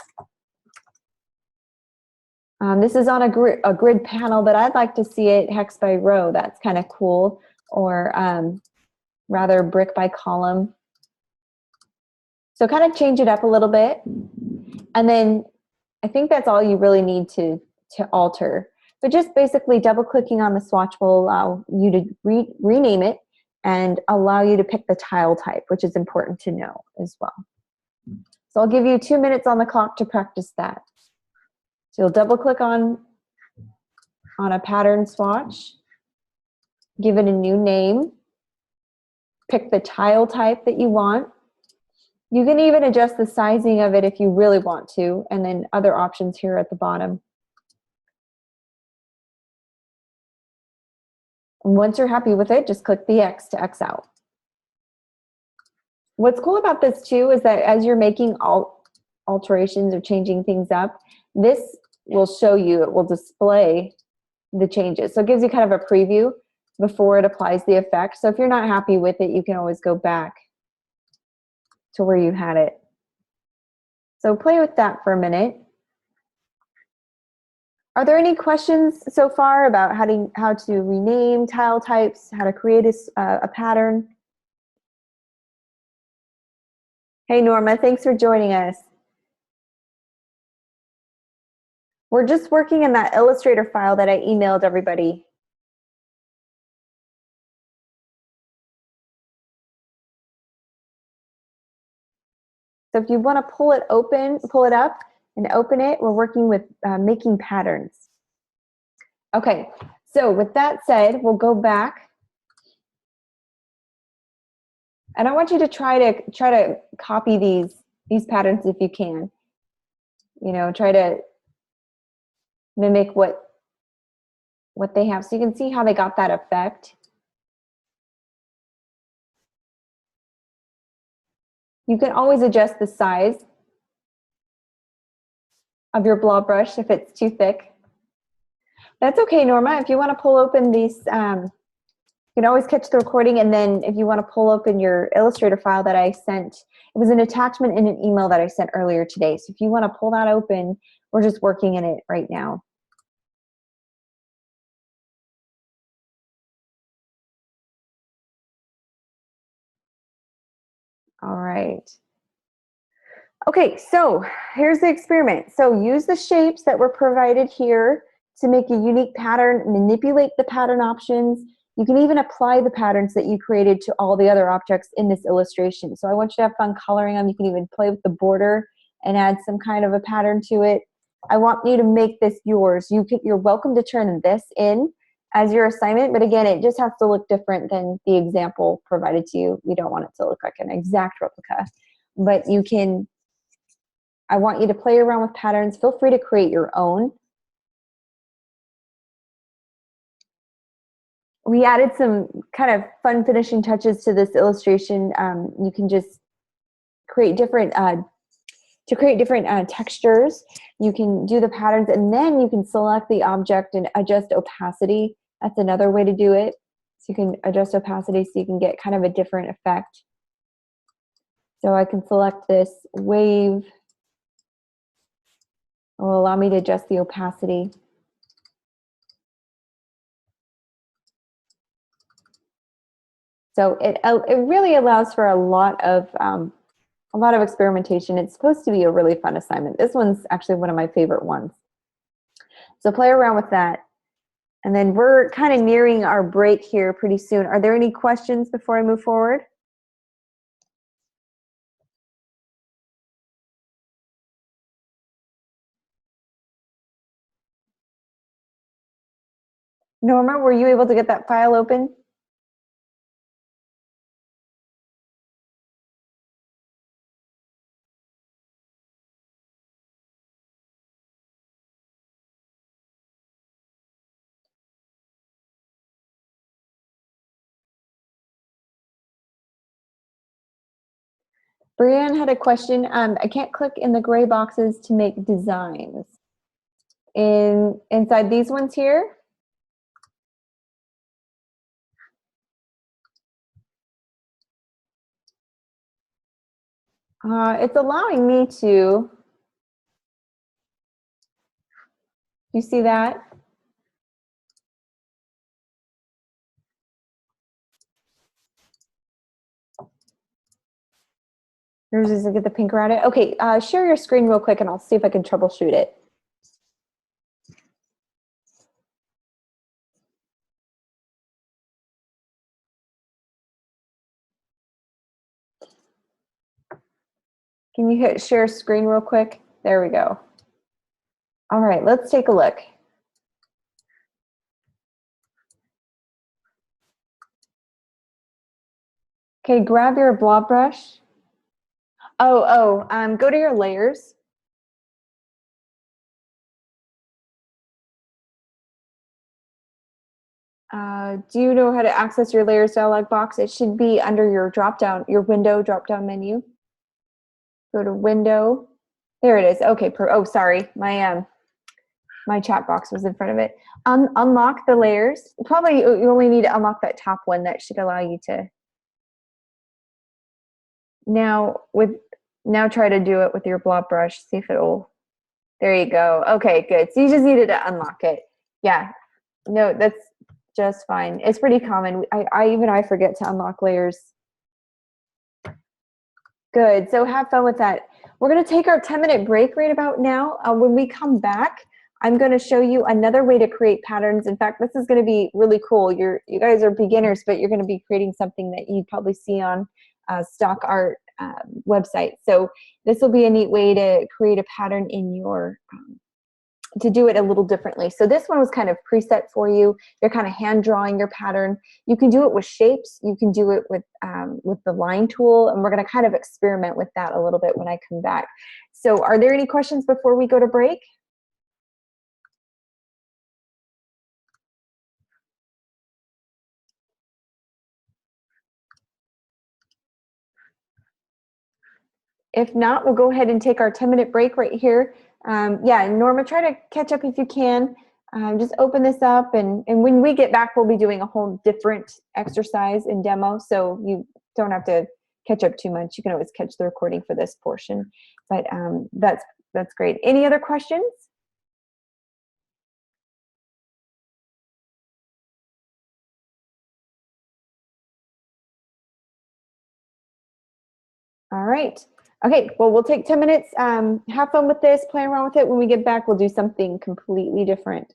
This is on a grid panel, but I'd like to see it hex by row. That's kind of cool. Or rather brick by column. So kind of change it up a little bit. And then I think that's all you really need to alter. But just basically double clicking on the swatch will allow you to rename it and allow you to pick the tile type, which is important to know as well. So I'll give you 2 minutes on the clock to practice that. So you'll double click on a pattern swatch, give it a new name, pick the tile type that you want. You can even adjust the sizing of it if you really want to, and then other options here at the bottom. And once you're happy with it, just click the X to X out. What's cool about this too is that as you're making alterations or changing things up, this will show you, it will display the changes. So it gives you kind of a preview before it applies the effect. So if you're not happy with it, you can always go back to where you had it. So play with that for a minute. Are there any questions so far about how to rename tile types, how to create a pattern? Hey Norma, thanks for joining us. We're just working in that Illustrator file that I emailed everybody. So if you want to pull it up and open it, we're working with making patterns. Okay, so with that said, we'll go back. And I want you to try to copy these patterns if you can. You know, try to mimic what they have, so you can see how they got that effect. You can always adjust the size of your blob brush if it's too thick. That's okay, Norma. If you want to pull open these, you can always catch the recording, and then if you want to pull open your Illustrator file that I sent, it was an attachment in an email that I sent earlier today. So if you want to pull that open, we're just working in it right now. All right. Okay, so here's the experiment. So use the shapes that were provided here to make a unique pattern, manipulate the pattern options. You can even apply the patterns that you created to all the other objects in this illustration. So I want you to have fun coloring them. You can even play with the border and add some kind of a pattern to it. I want you to make this yours. You're welcome to turn this in as your assignment, but again, it just has to look different than the example provided to you. We don't want it to look like an exact replica, but you can, I want you to play around with patterns. Feel free to create your own. We added some kind of fun finishing touches to this illustration. You can just create different, textures. You can do the patterns, and then you can select the object and adjust opacity. That's another way to do it. So you can adjust opacity so you can get kind of a different effect. So I can select this wave. It will allow me to adjust the opacity. So it really allows for a lot of experimentation. It's supposed to be a really fun assignment. This one's actually one of my favorite ones. So play around with that. And then we're kind of nearing our break here pretty soon. Are there any questions before I move forward? Norma, were you able to get that file open? Brianne had a question. I can't click in the gray boxes to make designs. Inside these ones here? It's allowing me to. You see that? Yours is to get the pink around it. Okay, share your screen real quick and I'll see if I can troubleshoot it. Can you hit share screen real quick? There we go. All right, let's take a look. Okay, grab your blob brush. Go to your layers. Do you know how to access your layers dialog box? It should be under your window drop-down menu. Go to window. There it is. Okay. Oh, sorry. My chat box was in front of it. Unlock the layers. Probably you only need to unlock that top one. That should allow you to. Now try to do it with your blob brush. See if it'll. There you go. Okay, good. So you just needed to unlock it. Yeah. No, that's just fine. It's pretty common. I forget to unlock layers. Good. So have fun with that. We're going to take our 10-minute break right about now. When we come back, I'm going to show you another way to create patterns. In fact, this is going to be really cool. You guys are beginners, but you're going to be creating something that you'd probably see on stock art website. So this will be a neat way to create a pattern in your to do it a little differently. So this one was kind of preset for you. You're kind of hand drawing your pattern. You can do it with shapes. You can do it with the line tool, and we're going to kind of experiment with that a little bit when I come back. So are there any questions before we go to break? If not, we'll go ahead and take our 10-minute break right here. Yeah, Norma, try to catch up if you can. Just open this up, and when we get back, we'll be doing a whole different exercise and demo, so you don't have to catch up too much. You can always catch the recording for this portion. But that's great. Any other questions? All right. Okay, well, we'll take 10 minutes. Have fun with this, play around with it. When we get back, we'll do something completely different.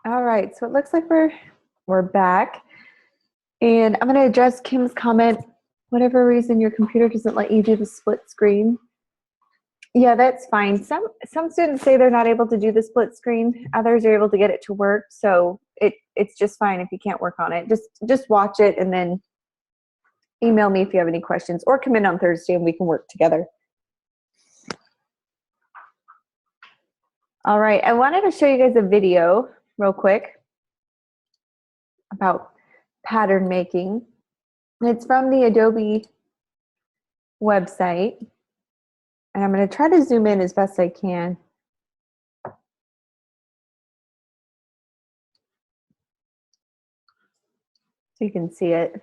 All right, so it looks like we're back. And I'm going to address Kim's comment. Whatever reason your computer doesn't let you do the split screen. Yeah, that's fine. Some students say they're not able to do the split screen. Others are able to get it to work. So it's just fine if you can't work on it. Just watch it and then email me if you have any questions, or come in on Thursday and we can work together. All right, I wanted to show you guys a video real quick about pattern making. It's from the Adobe website. And I'm going to try to zoom in as best I can. So you can see it.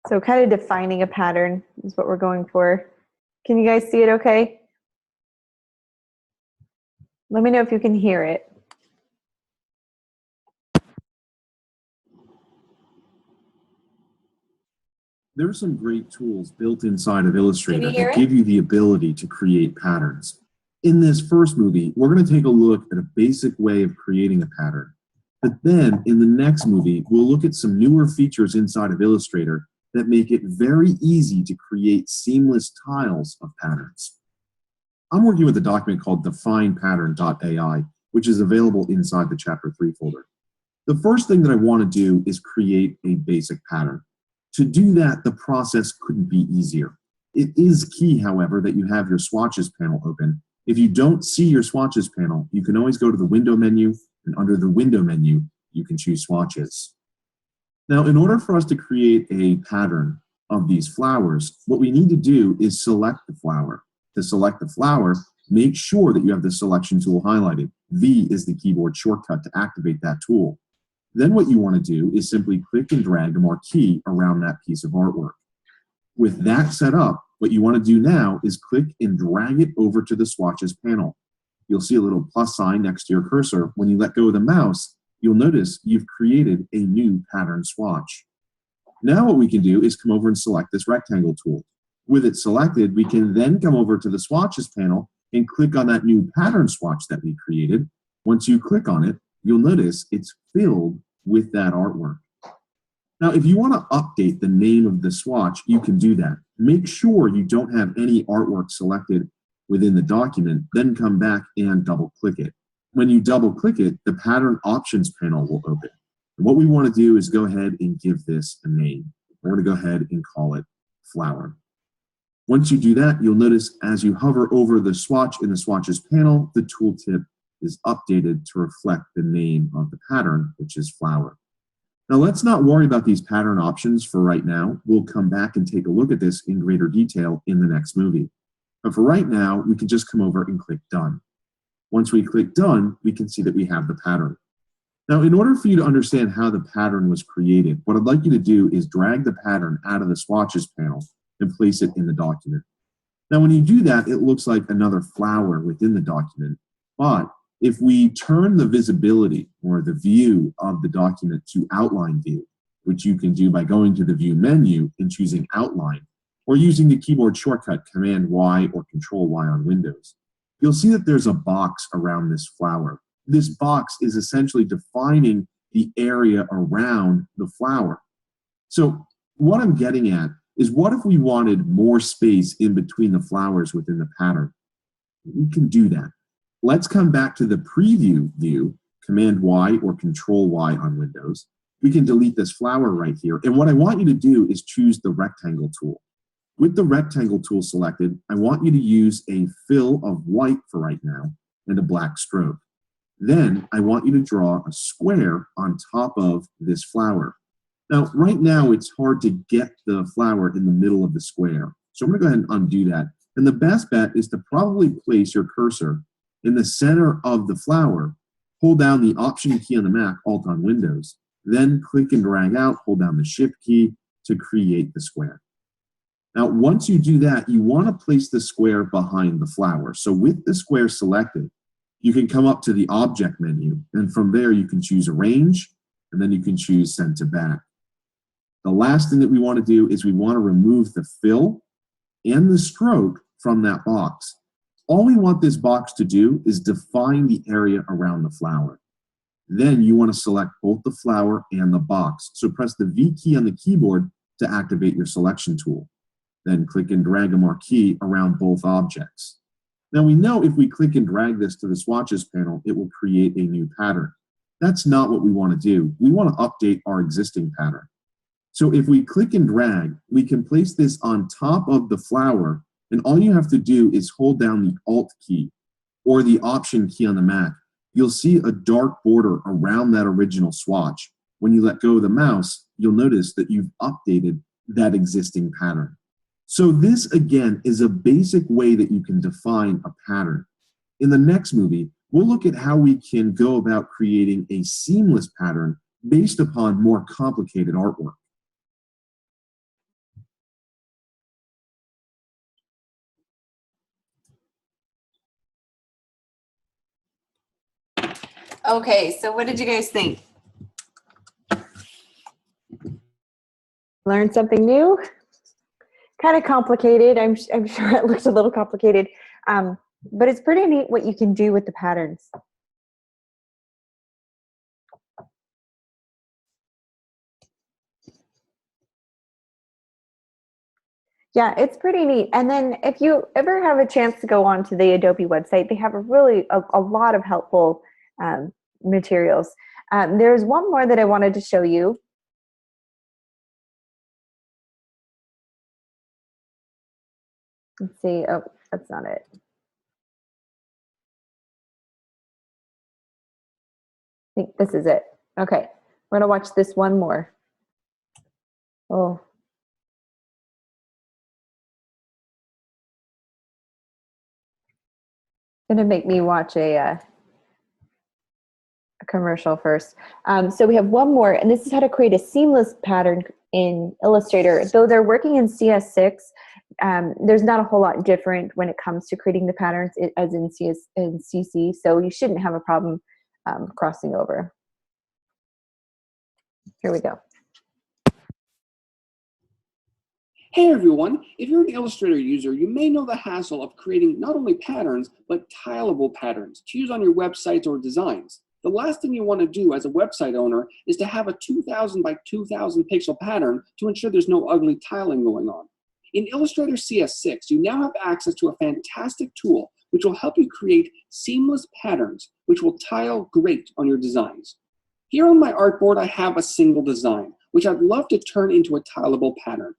So kind of defining a pattern is what we're going for. Can you guys see it okay? Let me know if you can hear it. There are some great tools built inside of Illustrator Can you hear that it? give you the ability to create patterns. In this first movie, we're going to take a look at a basic way of creating a pattern. But then in the next movie, we'll look at some newer features inside of Illustrator that make it very easy to create seamless tiles of patterns. I'm working with a document called definepattern.ai, which is available inside the Chapter 3 folder. The first thing that I want to do is create a basic pattern. To do that, the process couldn't be easier. It is key, however, that you have your swatches panel open. If you don't see your swatches panel, you can always go to the window menu, and under the window menu, you can choose swatches. Now, in order for us to create a pattern of these flowers, what we need to do is select the flower. To select the flower, make sure that you have the selection tool highlighted. V is the keyboard shortcut to activate that tool. Then what you want to do is simply click and drag a marquee around that piece of artwork. With that set up, what you want to do now is click and drag it over to the swatches panel. You'll see a little plus sign next to your cursor. When you let go of the mouse, you'll notice you've created a new pattern swatch. Now what we can do is come over and select this rectangle tool. With it selected, we can then come over to the swatches panel and click on that new pattern swatch that we created. Once you click on it, you'll notice it's filled with that artwork. Now, if you want to update the name of the swatch, you can do that. Make sure you don't have any artwork selected within the document, then come back and double click it. When you double click it, the pattern options panel will open. And what we want to do is go ahead and give this a name. We're going to go ahead and call it flower. Once you do that, you'll notice as you hover over the swatch in the swatches panel, the tooltip is updated to reflect the name of the pattern, which is flower. Now let's not worry about these pattern options for right now. We'll come back and take a look at this in greater detail in the next movie. But for right now, we can just come over and click done. Once we click done, we can see that we have the pattern. Now, in order for you to understand how the pattern was created, what I'd like you to do is drag the pattern out of the swatches panel and place it in the document. Now, when you do that, it looks like another flower within the document. But if we turn the visibility or the view of the document to outline view, which you can do by going to the view menu and choosing outline, or using the keyboard shortcut Command Y or Control Y on Windows, you'll see that there's a box around this flower. This box is essentially defining the area around the flower. So what I'm getting at is, what if we wanted more space in between the flowers within the pattern? We can do that. Let's come back to the preview view, Command Y or Control Y on Windows. We can delete this flower right here. And what I want you to do is choose the rectangle tool. With the rectangle tool selected, I want you to use a fill of white for right now and a black stroke. Then I want you to draw a square on top of this flower. Now, right now, it's hard to get the flower in the middle of the square. So I'm going to go ahead and undo that. And the best bet is to probably place your cursor in the center of the flower, hold down the Option key on the Mac, Alt on Windows, then click and drag out, hold down the Shift key to create the square. Now, once you do that, you want to place the square behind the flower. So with the square selected, you can come up to the Object menu, and from there you can choose Arrange, and then you can choose Send to Back. The last thing that we want to do is we want to remove the fill and the stroke from that box. All we want this box to do is define the area around the flower. Then you want to select both the flower and the box. So press the V key on the keyboard to activate your selection tool. Then click and drag a marquee around both objects. Now we know if we click and drag this to the swatches panel, it will create a new pattern. That's not what we want to do. We want to update our existing pattern. So if we click and drag, we can place this on top of the flower, and all you have to do is hold down the Alt key or the Option key on the Mac. You'll see a dark border around that original swatch. When you let go of the mouse, you'll notice that you've updated that existing pattern. So this, again, is a basic way that you can define a pattern. In the next movie, we'll look at how we can go about creating a seamless pattern based upon more complicated artwork. Okay, so what did you guys think? Learned something new? Kind of complicated. I'm sure it looks a little complicated, but it's pretty neat what you can do with the patterns. Yeah, it's pretty neat. And then if you ever have a chance to go on to the Adobe website, they have a lot of helpful materials. There's one more that I wanted to show you. Let's see. Oh, that's not it. I think this is it. Okay, we're gonna watch this one more. Oh. Gonna make me watch a commercial first. So we have one more, and this is how to create a seamless pattern in Illustrator. Though they're working in CS6, there's not a whole lot different when it comes to creating the patterns as in CC, so you shouldn't have a problem crossing over. Here we go. Hey everyone, if you're an Illustrator user, you may know the hassle of creating not only patterns, but tileable patterns to use on your websites or designs. The last thing you want to do as a website owner is to have a 2000 by 2000 pixel pattern to ensure there's no ugly tiling going on. In Illustrator CS6, you now have access to a fantastic tool which will help you create seamless patterns which will tile great on your designs. Here on my artboard, I have a single design, which I'd love to turn into a tileable pattern.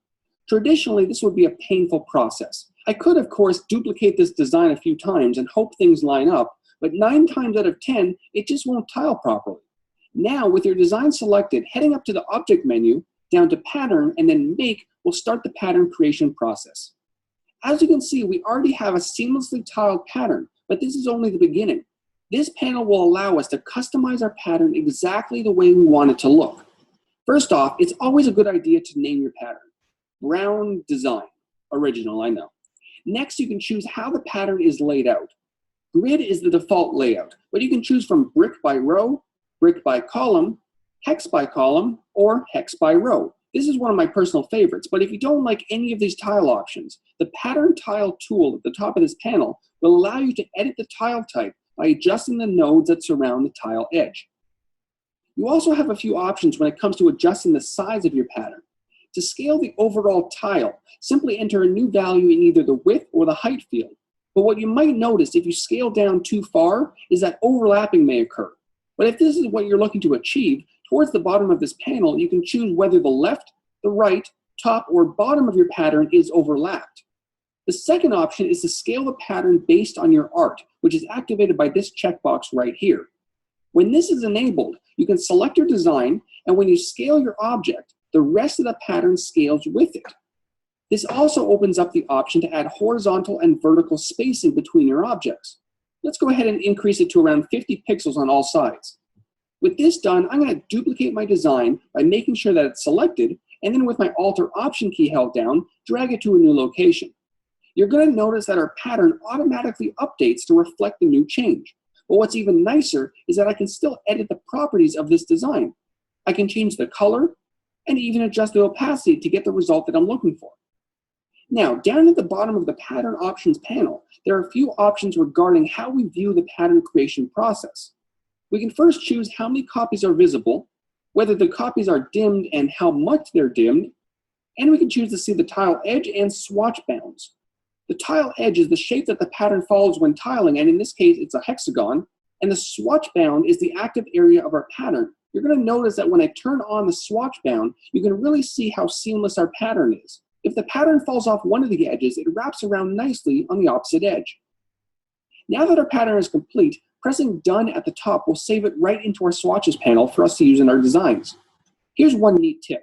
Traditionally, this would be a painful process. I could, of course, duplicate this design a few times and hope things line up, but 9 times out of 10, it just won't tile properly. Now, with your design selected, heading up to the Object menu, down to Pattern, and then Make will start the pattern creation process. As you can see, we already have a seamlessly tiled pattern, but this is only the beginning. This panel will allow us to customize our pattern exactly the way we want it to look. First off, it's always a good idea to name your pattern. Brown Design. Original, I know. Next, you can choose how the pattern is laid out. Grid is the default layout, but you can choose from brick by row, brick by column, hex by column, or hex by row. This is one of my personal favorites, but if you don't like any of these tile options, the Pattern Tile tool at the top of this panel will allow you to edit the tile type by adjusting the nodes that surround the tile edge. You also have a few options when it comes to adjusting the size of your pattern. To scale the overall tile, simply enter a new value in either the width or the height field. But what you might notice if you scale down too far is that overlapping may occur. But if this is what you're looking to achieve, towards the bottom of this panel, you can choose whether the left, the right, top, or bottom of your pattern is overlapped. The second option is to scale the pattern based on your art, which is activated by this checkbox right here. When this is enabled, you can select your design, and when you scale your object, the rest of the pattern scales with it. This also opens up the option to add horizontal and vertical spacing between your objects. Let's go ahead and increase it to around 50 pixels on all sides. With this done, I'm going to duplicate my design by making sure that it's selected, and then with my Alt or Option key held down, drag it to a new location. You're going to notice that our pattern automatically updates to reflect the new change. But what's even nicer is that I can still edit the properties of this design. I can change the color and even adjust the opacity to get the result that I'm looking for. Now, down at the bottom of the Pattern Options panel, there are a few options regarding how we view the pattern creation process. We can first choose how many copies are visible, whether the copies are dimmed and how much they're dimmed, and we can choose to see the tile edge and swatch bounds. The tile edge is the shape that the pattern follows when tiling, and in this case, it's a hexagon, and the swatch bound is the active area of our pattern. You're going to notice that when I turn on the swatch bound, you can really see how seamless our pattern is. If the pattern falls off one of the edges, it wraps around nicely on the opposite edge. Now that our pattern is complete, pressing Done at the top will save it right into our swatches panel for us to use in our designs. Here's one neat tip.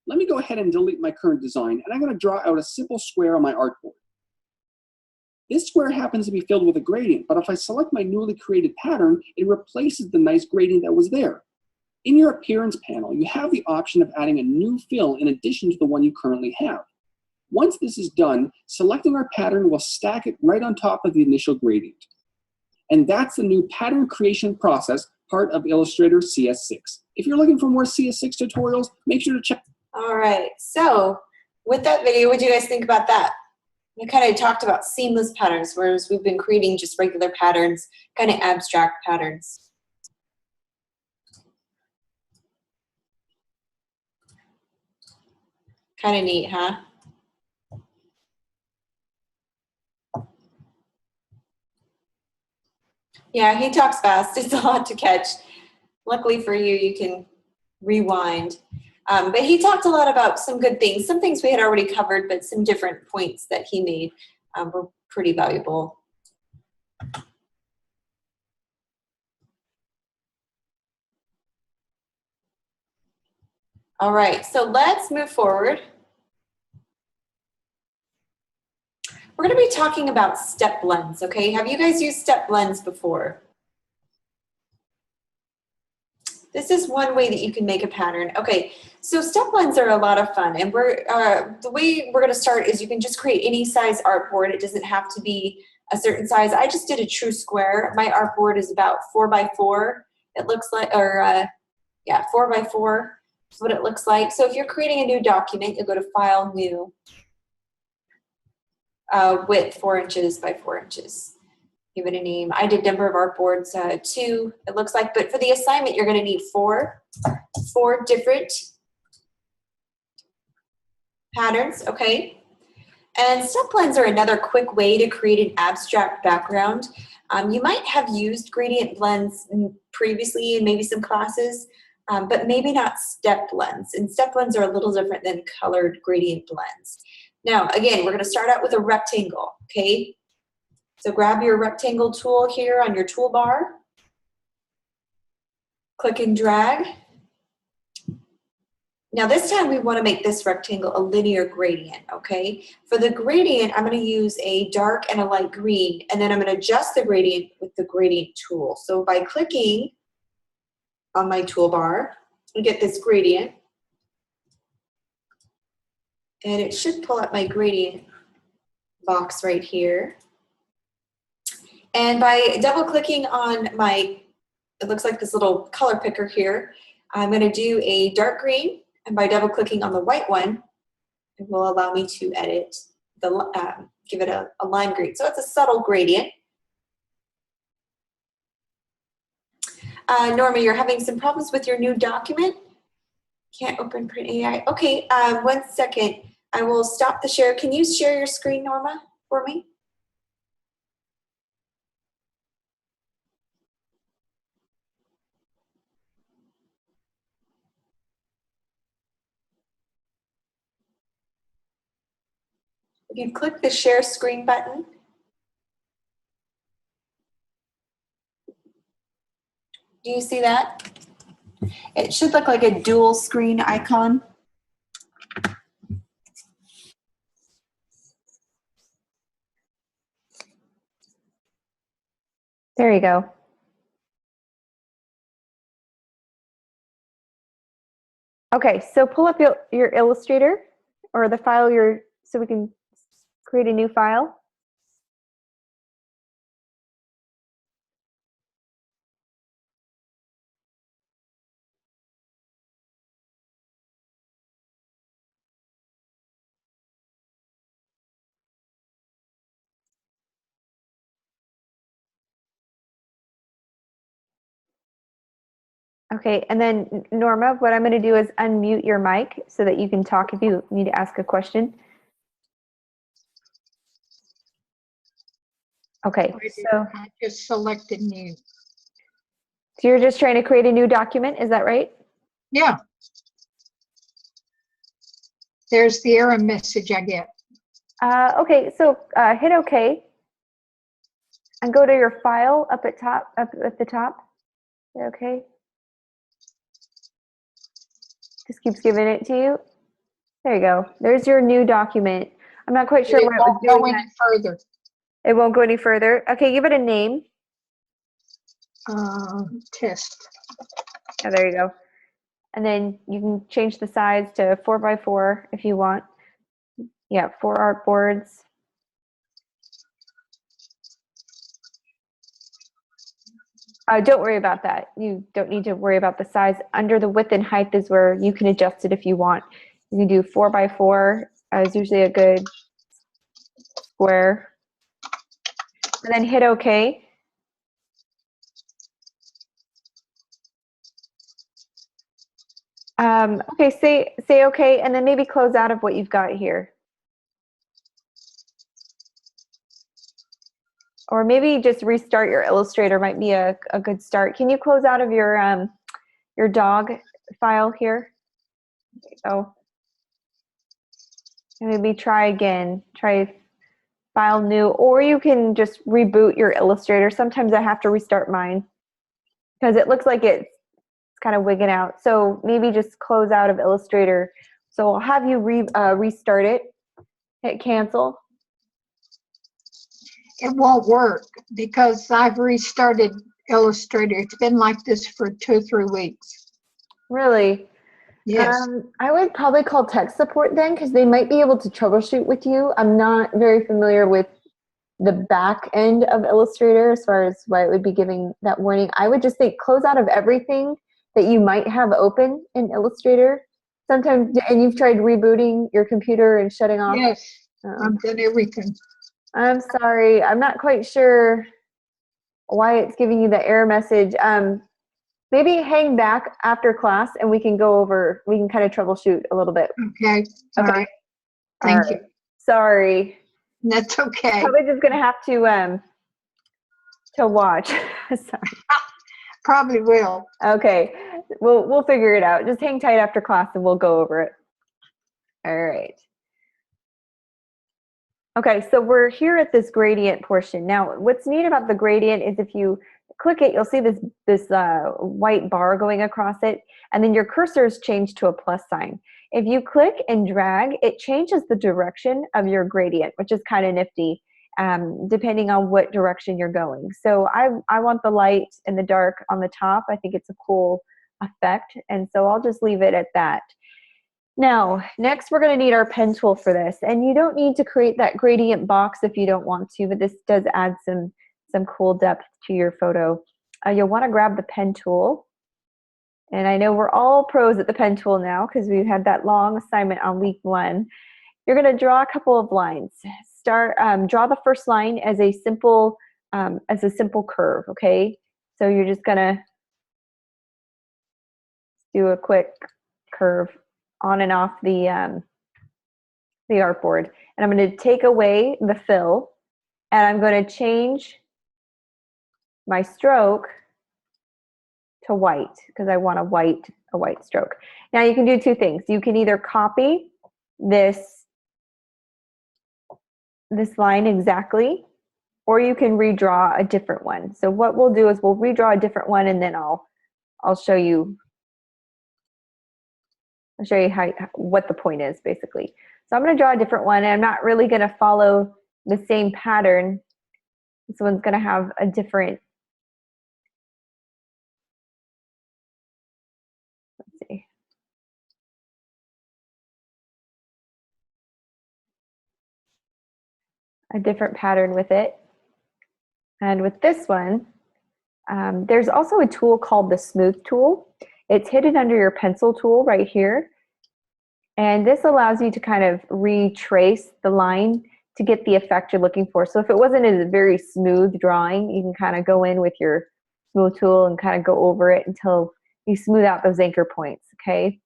Let me go ahead and delete my current design, and I'm going to draw out a simple square on my artboard. This square happens to be filled with a gradient, but if I select my newly created pattern, it replaces the nice gradient that was there. In your Appearance panel, you have the option of adding a new fill in addition to the one you currently have. Once this is done, selecting our pattern will stack it right on top of the initial gradient. And that's the new pattern creation process, part of Illustrator CS6. If you're looking for more CS6 tutorials, make sure to check. All right, so with that video, what do you guys think about that? We kind of talked about seamless patterns, whereas we've been creating just regular patterns, kind of abstract patterns. Kind of neat, huh? Yeah, he talks fast. It's a lot to catch. Luckily for you, you can rewind. But he talked a lot about some good things. Some things we had already covered, but some different points that he made were pretty valuable. All right, so let's move forward. We're going to be talking about step blends, okay? Have you guys used step blends before? This is one way that you can make a pattern. Okay, so step blends are a lot of fun, and the way we're going to start is you can just create any size artboard. It doesn't have to be a certain size. I just did a true square. My artboard is about 4x4. It looks like, yeah, 4x4 is what it looks like. So if you're creating a new document, you'll go to File, New, width 4 inches by 4 inches. Give it a name. I did number of artboards 2, it looks like, but for the assignment, you're going to need four different patterns, okay? And step blends are another quick way to create an abstract background. You might have used gradient blends previously in maybe some classes, but maybe not step blends. And step blends are a little different than colored gradient blends. Now, again, we're going to start out with a rectangle, okay? So grab your rectangle tool here on your toolbar. Click and drag. Now this time we want to make this rectangle a linear gradient, okay? For the gradient, I'm going to use a dark and a light green, and then I'm going to adjust the gradient with the gradient tool. So by clicking on my toolbar, I get this gradient, and it should pull up my gradient box right here. And by double clicking on my, it looks like this little color picker here, I'm going to do a dark green, and by double clicking on the white one, it will allow me to edit the, give it a lime green. So it's a subtle gradient. Norma, you're having some problems with your new document? Can't open Print AI. Okay, 1 second. I will stop the share. Can you share your screen, Norma, for me? If you click the share screen button, do you see that? It should look like a dual screen icon. There you go. Okay, so pull up your Illustrator or the file so we can create a new file. Okay, and then Norma, what I'm going to do is unmute your mic so that you can talk if you need to ask a question. Okay, so I just selected new. you're just trying to create a new document, is that right? Yeah. There's the error message I get. Okay, so hit OK and go to your file up at the top. Hit OK. Just keeps giving it to you. There you go. There's your new document. I'm not quite sure It what it was won't go doing. any further. It won't go any further. Okay, give it a name. Test. Oh, there you go. And then you can change the size to 4x4 if you want. Yeah, 4 artboards. Don't worry about that. You don't need to worry about the size. Under the width and height is where you can adjust it if you want. You can do 4x4 is usually a good square. And then hit OK. Okay, say OK, and then maybe close out of what you've got here. Or maybe just restart your Illustrator might be a good start. Can you close out of your dog file here? Oh, and maybe try again. Try file new, or you can just reboot your Illustrator. Sometimes I have to restart mine because it looks like it's kind of wigging out. So maybe just close out of Illustrator. So I'll have you restart it. Hit cancel. It won't work because I've restarted Illustrator. It's been like this for 2 or 3 weeks. Really? Yes. I would probably call tech support then because they might be able to troubleshoot with you. I'm not very familiar with the back end of Illustrator as far as why it would be giving that warning. I would just think close out of everything that you might have open in Illustrator. Sometimes, and you've tried rebooting your computer and shutting off. Yes. I've done everything. I'm sorry. I'm not quite sure why it's giving you the error message. Maybe hang back after class and we can kind of troubleshoot a little bit. Okay. All Okay. right. Thank you. Sorry. That's okay. Probably just gonna have to watch. Sorry. Probably will. Okay. We'll figure it out. Just hang tight after class and we'll go over it. All right. Okay, so we're here at this gradient portion. Now, what's neat about the gradient is if you click it, you'll see this white bar going across it, and then your cursor is changed to a plus sign. If you click and drag, it changes the direction of your gradient, which is kind of nifty, depending on what direction you're going. So I want the light and the dark on the top. I think it's a cool effect, and so I'll just leave it at that. Now, next we're going to need our pen tool for this, and you don't need to create that gradient box if you don't want to, but this does add some cool depth to your photo. You'll want to grab the pen tool, and I know we're all pros at the pen tool now because we've had that long assignment on week 1. You're going to draw a couple of lines. Draw the first line as a simple curve. Okay, so you're just going to do a quick curve on and off the artboard. And I'm going to take away the fill, and I'm going to change my stroke to white because I want a white stroke. Now you can do 2 things. You can either copy this line exactly, or you can redraw a different one. So what we'll do is we'll redraw a different one, and then I'll show you. I'll show you what the point is, basically. So I'm going to draw a different one, and I'm not really going to follow the same pattern. This one's going to have a different, let's see. A different pattern with it. And with this one, there's also a tool called the Smooth tool. It's hidden under your pencil tool right here. And this allows you to kind of retrace the line to get the effect you're looking for. So if it wasn't a very smooth drawing, you can kind of go in with your smooth tool and kind of go over it until you smooth out those anchor points, okay?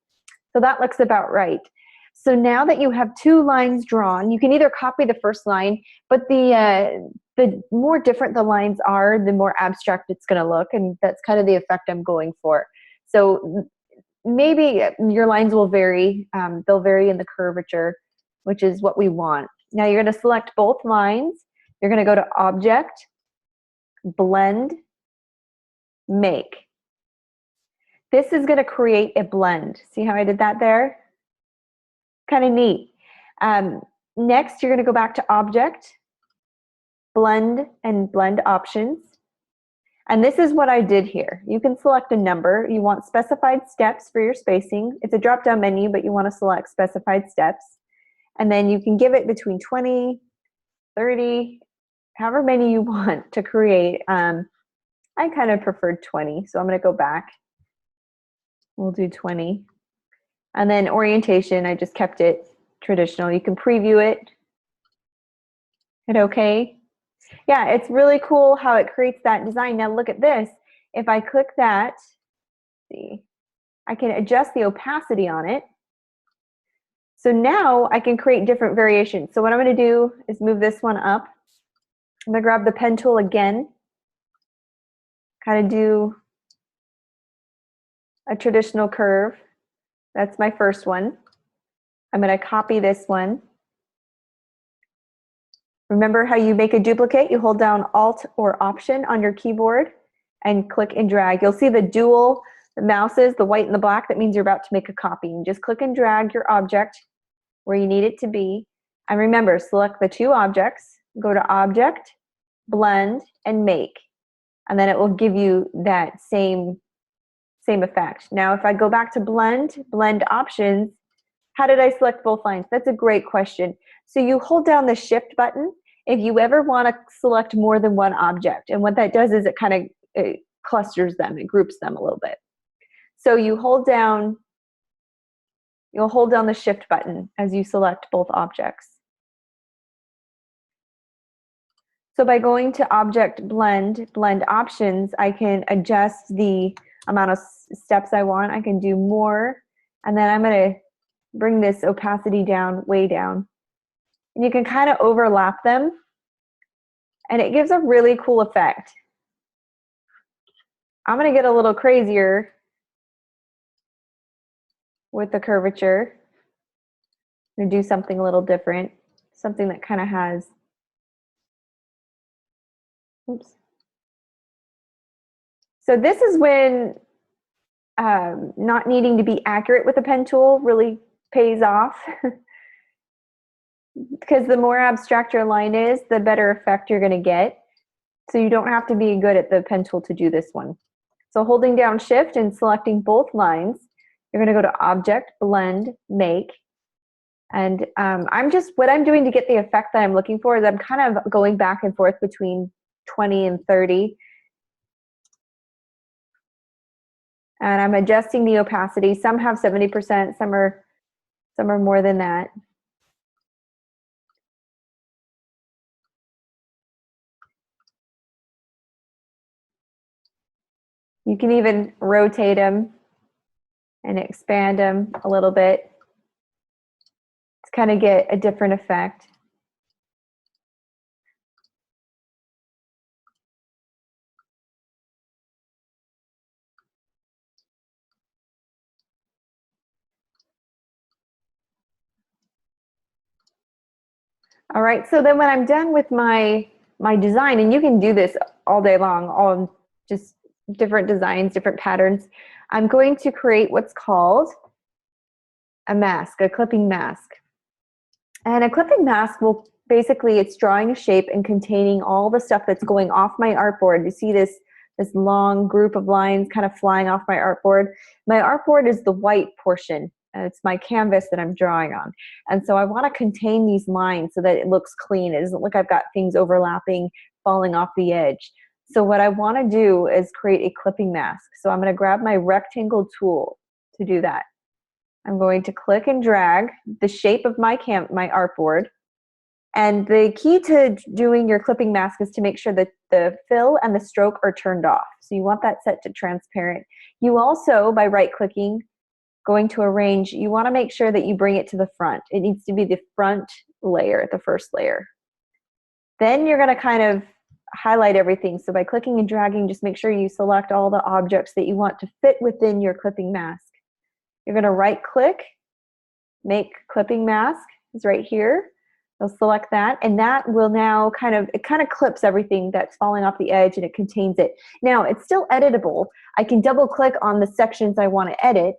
So that looks about right. So now that you have 2 lines drawn, you can either copy the first line, but the more different the lines are, the more abstract it's going to look, and that's kind of the effect I'm going for. So maybe your lines will vary. They'll vary in the curvature, which is what we want. Now you're going to select both lines. You're going to go to Object, Blend, Make. This is going to create a blend. See how I did that there? Kind of neat. Next, you're going to go back to Object, Blend, and Blend Options. And this is what I did here. You can select a number. You want specified steps for your spacing. It's a drop-down menu, but you want to select specified steps. And then you can give it between 20, 30, however many you want to create. I kind of preferred 20, so I'm going to go back. We'll do 20. And then orientation, I just kept it traditional. You can preview it. Hit OK. Yeah, it's really cool how it creates that design. Now look at this. If I click that, see, I can adjust the opacity on it. So now I can create different variations. So what I'm going to do is move this one up. I'm going to grab the pen tool again, kind of do a traditional curve. That's my first one. I'm going to copy this one. Remember how you make a duplicate? You hold down Alt or Option on your keyboard and click and drag. You'll see the dual mouses, the white and the black. That means you're about to make a copy. And just click and drag your object where you need it to be. And remember, select the 2 objects, go to Object, Blend, and Make. And then it will give you that same effect. Now, if I go back to Blend Options, how did I select both lines? That's a great question. So you hold down the Shift button if you ever want to select more than one object. And what that does is it kind of clusters them, it groups them a little bit. So you'll hold down the Shift button as you select both objects. So by going to Object, Blend Options, I can adjust the amount of steps I want. I can do more, and then I'm going to bring this opacity down, way down. And you can kind of overlap them, and it gives a really cool effect. I'm going to get a little crazier with the curvature. I'm going to do something a little different, something that kind of has, oops. So this is when not needing to be accurate with a pen tool really pays off. Because the more abstract your line is, the better effect you're going to get. So you don't have to be good at the pen tool to do this one. So holding down Shift and selecting both lines, you're going to go to Object, Blend, Make. And what I'm doing to get the effect that I'm looking for is I'm kind of going back and forth between 20 and 30. And I'm adjusting the opacity. Some have 70%, some are more than that. You can even rotate them and expand them a little bit to kind of get a different effect. All right, so then when I'm done with my design, and you can do this all day long, all just different designs, different patterns, I'm going to create what's called a mask, a clipping mask. And a clipping mask will basically, it's drawing a shape and containing all the stuff that's going off my artboard. You see this long group of lines kind of flying off my artboard. My artboard is the white portion. It's my canvas that I'm drawing on. And so I want to contain these lines so that it looks clean. It doesn't look like I've got things overlapping, falling off the edge. So what I want to do is create a clipping mask. So I'm going to grab my rectangle tool to do that. I'm going to click and drag the shape of my artboard And the key to doing your clipping mask is to make sure that the fill and the stroke are turned off. So you want that set to transparent. You also, by right-clicking, going to arrange, you want to make sure that you bring it to the front. It needs to be the front layer, the first layer. Then you're going to kind of highlight everything. So by clicking and dragging, just make sure you select all the objects that you want to fit within your clipping mask. You're going to right-click, make clipping mask. It's right here. You'll select that, and that will now it kind of clips everything that's falling off the edge, and it contains it. Now, it's still editable. I can double click on the sections I want to edit,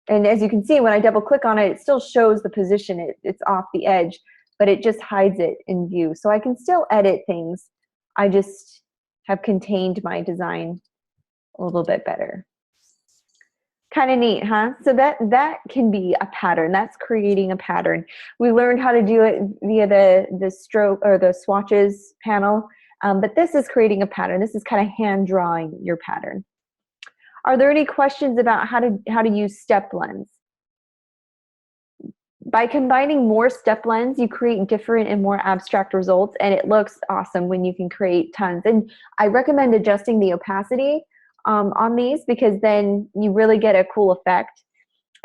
and as you can see, when I double click on it, it still shows the position. It's off the edge, but it just hides it in view. So I can still edit things. I just have contained my design a little bit better. Kind of neat, huh? So that can be a pattern. That's creating a pattern. We learned how to do it via the stroke or the swatches panel, but this is creating a pattern. This is kind of hand drawing your pattern. Are there any questions about how to use step blends? By combining more step blends, you create different and more abstract results, and it looks awesome when you can create tons. And I recommend adjusting the opacity on these, because then you really get a cool effect.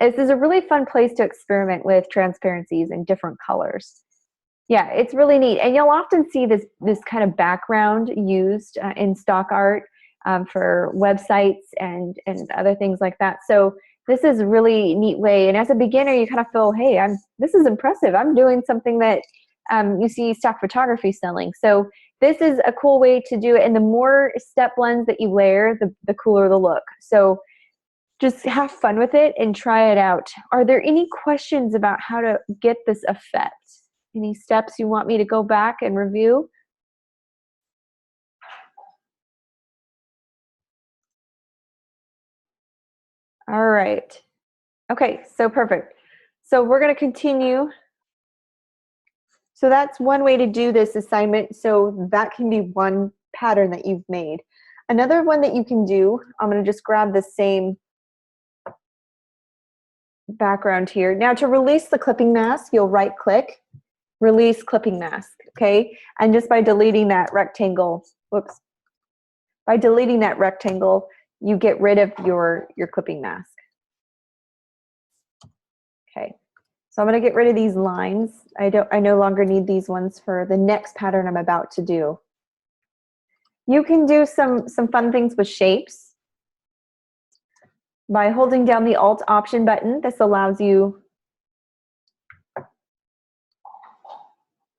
This is a really fun place to experiment with transparencies and different colors. Yeah, it's really neat. And you'll often see this kind of background used in stock art for websites and other things like that. So this is a really neat way. And as a beginner, you kind of feel, hey, this is impressive. I'm doing something that you see stock photography selling. So this is a cool way to do it. And the more step blends that you layer, the cooler the look. So just have fun with it and try it out. Are there any questions about how to get this effect? Any steps you want me to go back and review? All right. Okay, so perfect. So we're going to continue. So that's one way to do this assignment. So that can be one pattern that you've made. Another one that you can do, I'm going to just grab the same background here. Now to release the clipping mask, you'll right click, release clipping mask, okay? And just by deleting that rectangle, whoops, by deleting that rectangle, you get rid of your clipping mask. Okay. So I'm going to get rid of these lines. I no longer need these ones for the next pattern I'm about to do. You can do some fun things with shapes. By holding down the Alt Option button, this allows you,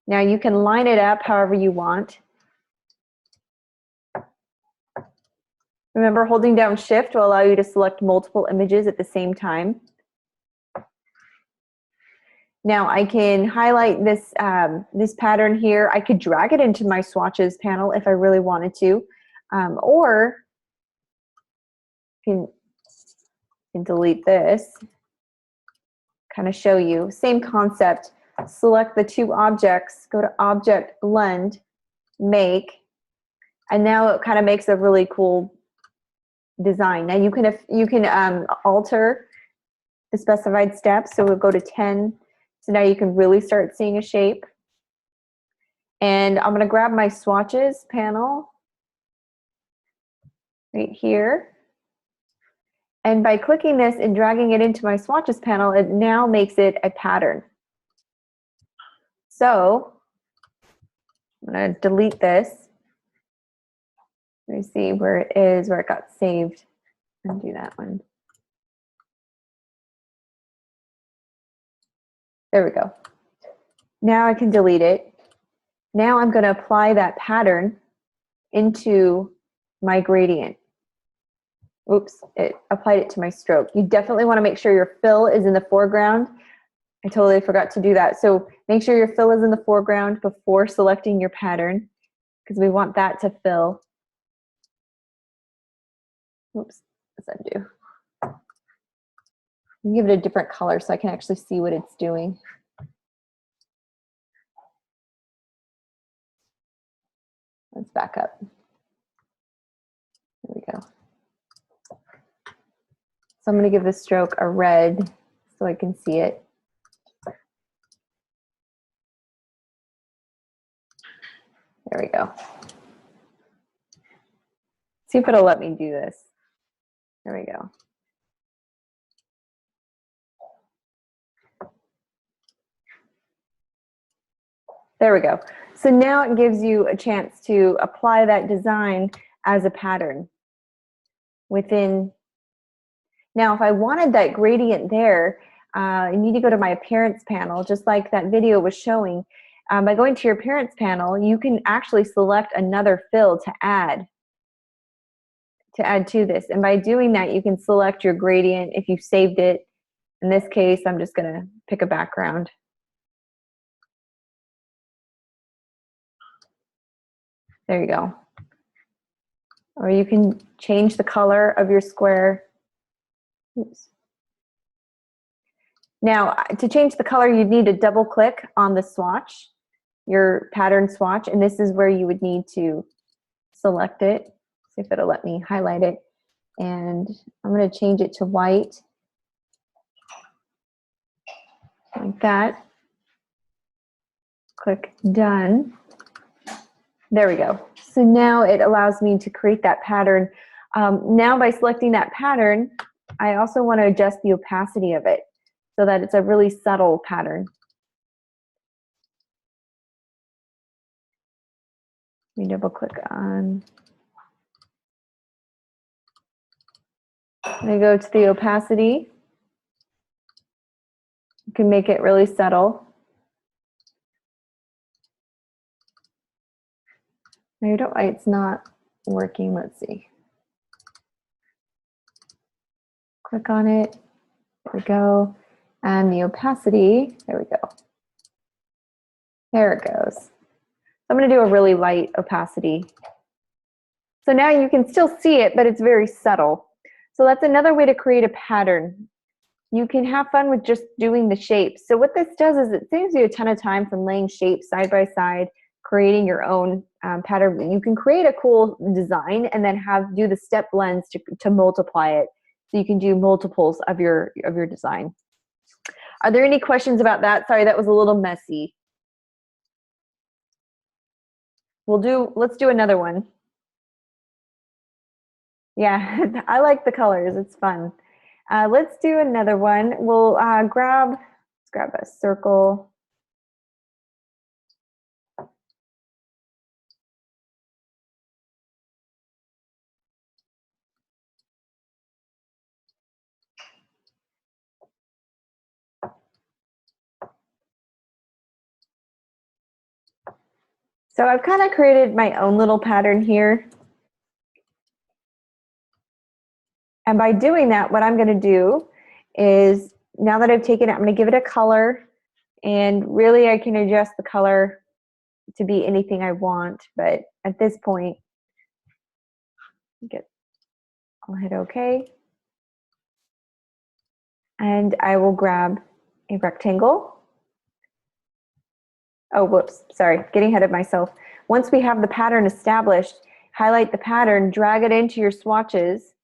now you can line it up however you want. Remember, holding down Shift will allow you to select multiple images at the same time. Now I can highlight this, this pattern here. I could drag it into my swatches panel if I really wanted to, or can delete this, kind of show you. Same concept. Select the two objects, go to Object, Blend, Make, and now it kind of makes a really cool design. Now you can alter the specified steps, so we'll go to 10. So now you can really start seeing a shape. And I'm going to grab my swatches panel right here. And by clicking this and dragging it into my swatches panel, it now makes it a pattern. So I'm going to delete this. Let me see where it is, where it got saved. Undo that one. There we go. Now I can delete it. Now I'm going to apply that pattern into my gradient. Oops, it applied it to my stroke. You definitely want to make sure your fill is in the foreground. I totally forgot to do that. So make sure your fill is in the foreground before selecting your pattern, because we want that to fill. Oops, let's undo. Give it a different color so I can actually see what it's doing. Let's back up. There we go. So I'm going to give the stroke a red so I can see it. There we go. See if it'll let me do this. There we go. There we go. So now it gives you a chance to apply that design as a pattern within. Now, if I wanted that gradient there, I need to go to my appearance panel, just like that video was showing. By going to your appearance panel, you can actually select another fill to add to this. And by doing that, you can select your gradient if you saved it. In this case, I'm just going to pick a background. There you go. Or you can change the color of your square. Oops. Now, to change the color, you'd need to double click on the swatch, your pattern swatch, and this is where you would need to select it. See if it'll let me highlight it. And I'm going to change it to white, like that. Click done. There we go. So now it allows me to create that pattern. Now by selecting that pattern, I also want to adjust the opacity of it so that it's a really subtle pattern. Let me double click on. I'm going to go to the opacity. You can make it really subtle. I don't, it's not working. Let's see. Click on it. There we go. And the opacity, there we go. There it goes. I'm going to do a really light opacity. So now you can still see it, but it's very subtle. So that's another way to create a pattern. You can have fun with just doing the shapes. So what this does is it saves you a ton of time from laying shapes side by side, creating your own pattern. You can create a cool design and then do the step blends to multiply it. So you can do multiples of your design. Are there any questions about that? Sorry, that was a little messy. Let's do another one. Yeah, I like the colors, it's fun. Let's do another one. We'll let's grab a circle. So I've kind of created my own little pattern here. And by doing that, what I'm going to do is, now that I've taken it, I'm going to give it a color. And really, I can adjust the color to be anything I want. But at this point, I'll hit OK. And I will grab a rectangle. Oh, whoops, sorry, getting ahead of myself. Once we have the pattern established, highlight the pattern, drag it into your swatches.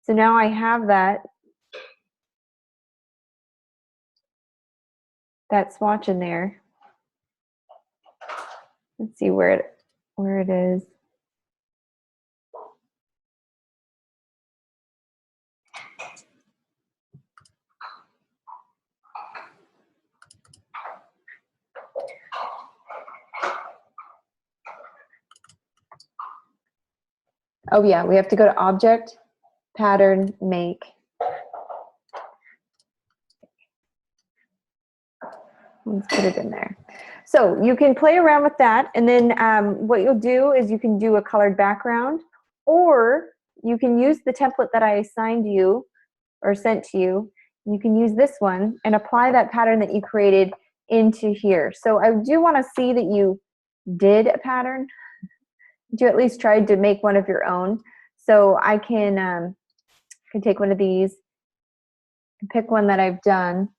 So now I have that swatch in there. Let's see where it is. Oh yeah, we have to go to Object, Pattern, Make. Let's put it in there. So you can play around with that, and then what you'll do is you can do a colored background, or you can use the template that I assigned you or sent to you. You can use this one and apply that pattern that you created into here. So I do want to see that you did a pattern. You at least tried to make one of your own. So I can take one of these and pick one that I've done.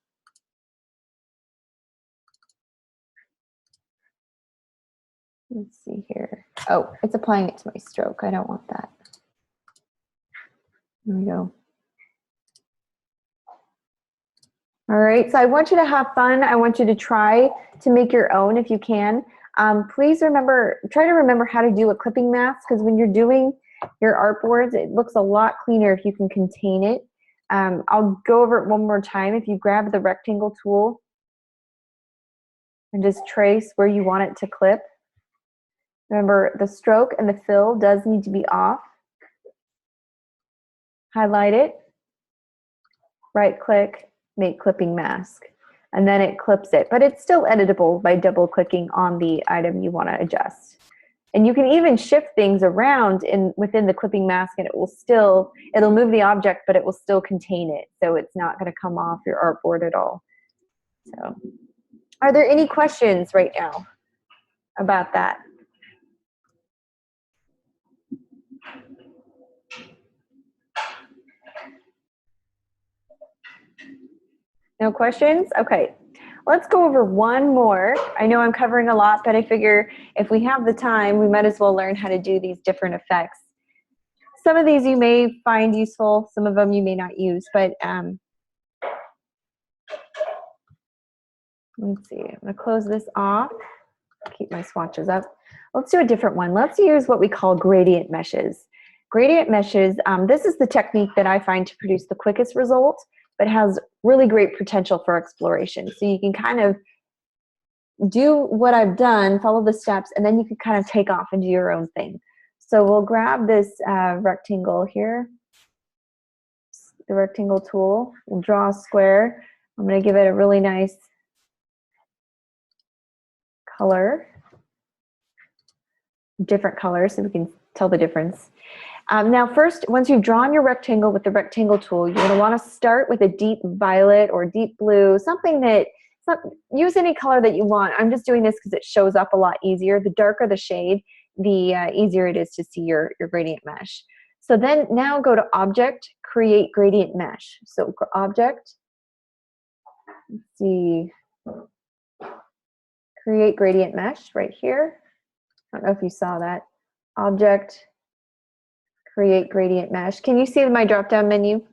Let's see here. Oh, it's applying it to my stroke. I don't want that. There we go. All right, so I want you to have fun. I want you to try to make your own if you can. Please remember, try to remember how to do a clipping mask, because when you're doing your artboards, it looks a lot cleaner if you can contain it. I'll go over it one more time. If you grab the rectangle tool and just trace where you want it to clip. Remember, the stroke and the fill does need to be off. Highlight it, right click, make clipping mask, and then it clips it. But it's still editable by double clicking on the item you want to adjust. And you can even shift things around within the clipping mask, and it'll move the object, but it will still contain it. So it's not going to come off your artboard at all. So, are there any questions right now about that? No questions? Okay. Let's go over one more. I know I'm covering a lot, but I figure if we have the time, we might as well learn how to do these different effects. Some of these you may find useful, some of them you may not use, but let's see. I'm going to close this off. Keep my swatches up. Let's do a different one. Let's use what we call gradient meshes. Gradient meshes, this is the technique that I find to produce the quickest result, but has really great potential for exploration. So you can kind of do what I've done, follow the steps, and then you can kind of take off and do your own thing. So we'll grab this rectangle here, the rectangle tool. We'll draw a square. I'm going to give it a really nice color, different colors so we can tell the difference. Now first, once you've drawn your rectangle with the rectangle tool, you're going to want to start with a deep violet or deep blue, something that, use any color that you want. I'm just doing this because it shows up a lot easier. The darker the shade, the easier it is to see your gradient mesh. So then now go to Object, Create Gradient Mesh. So Object, let's see, Create Gradient Mesh right here. I don't know if you saw that. Object, Create Gradient Mesh. Can you see my drop-down menu?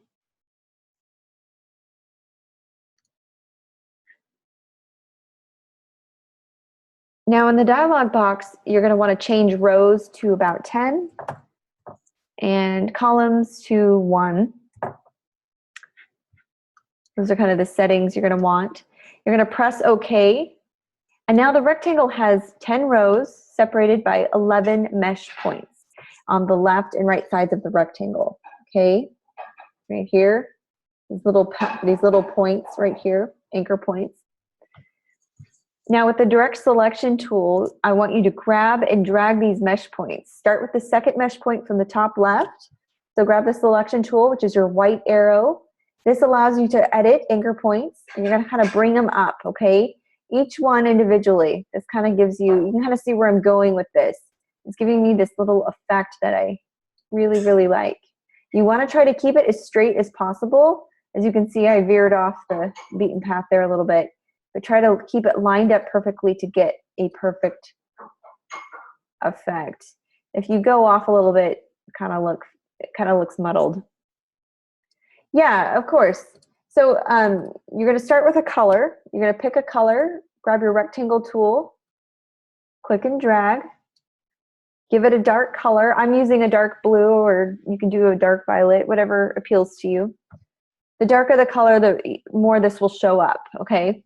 Now in the dialog box, you're going to want to change rows to about 10 and columns to 1. Those are kind of the settings you're going to want. You're going to press OK. And now the rectangle has 10 rows separated by 11 mesh points on the left and right sides of the rectangle. Okay, right here, these little points right here, anchor points. Now with the direct selection tool, I want you to grab and drag these mesh points. Start with the second mesh point from the top left. So grab the selection tool, which is your white arrow. This allows you to edit anchor points, and you're gonna kind of bring them up, okay? Each one individually. This kind of gives you can kind of see where I'm going with this. It's giving me this little effect that I really, really like. You want to try to keep it as straight as possible. As you can see, I veered off the beaten path there a little bit, but try to keep it lined up perfectly to get a perfect effect. If you go off a little bit, it kind of looks muddled. Yeah, of course. So you're going to start with a color. You're going to pick a color, grab your rectangle tool, click and drag. Give it a dark color. I'm using a dark blue, or you can do a dark violet, whatever appeals to you. The darker the color, the more this will show up, okay?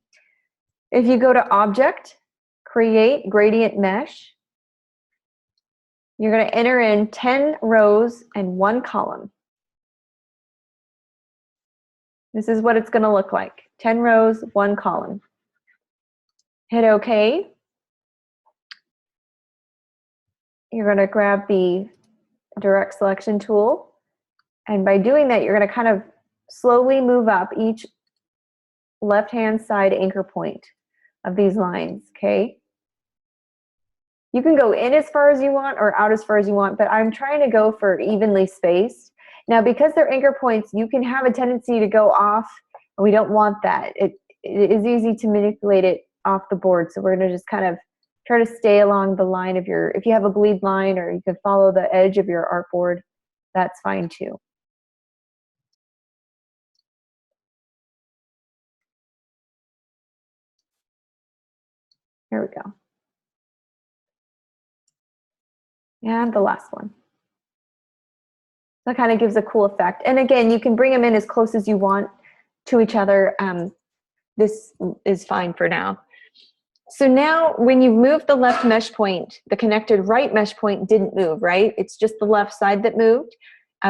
If you go to Object, Create Gradient Mesh, you're going to enter in 10 rows and 1 column. This is what it's going to look like. 10 rows, 1 column. Hit OK. You're going to grab the direct selection tool. And by doing that, you're going to kind of slowly move up each left-hand side anchor point of these lines, okay? You can go in as far as you want or out as far as you want, but I'm trying to go for evenly spaced. Now, because they're anchor points, you can have a tendency to go off, and we don't want that. It is easy to manipulate it off the board, so we're going to just kind of try to stay along the line of your, if you have a bleed line or you can follow the edge of your artboard, that's fine too. Here we go. And the last one. That kind of gives a cool effect. And again, you can bring them in as close as you want to each other. This is fine for now. So now when you move the left mesh point, the connected right mesh point didn't move, right? It's just the left side that moved.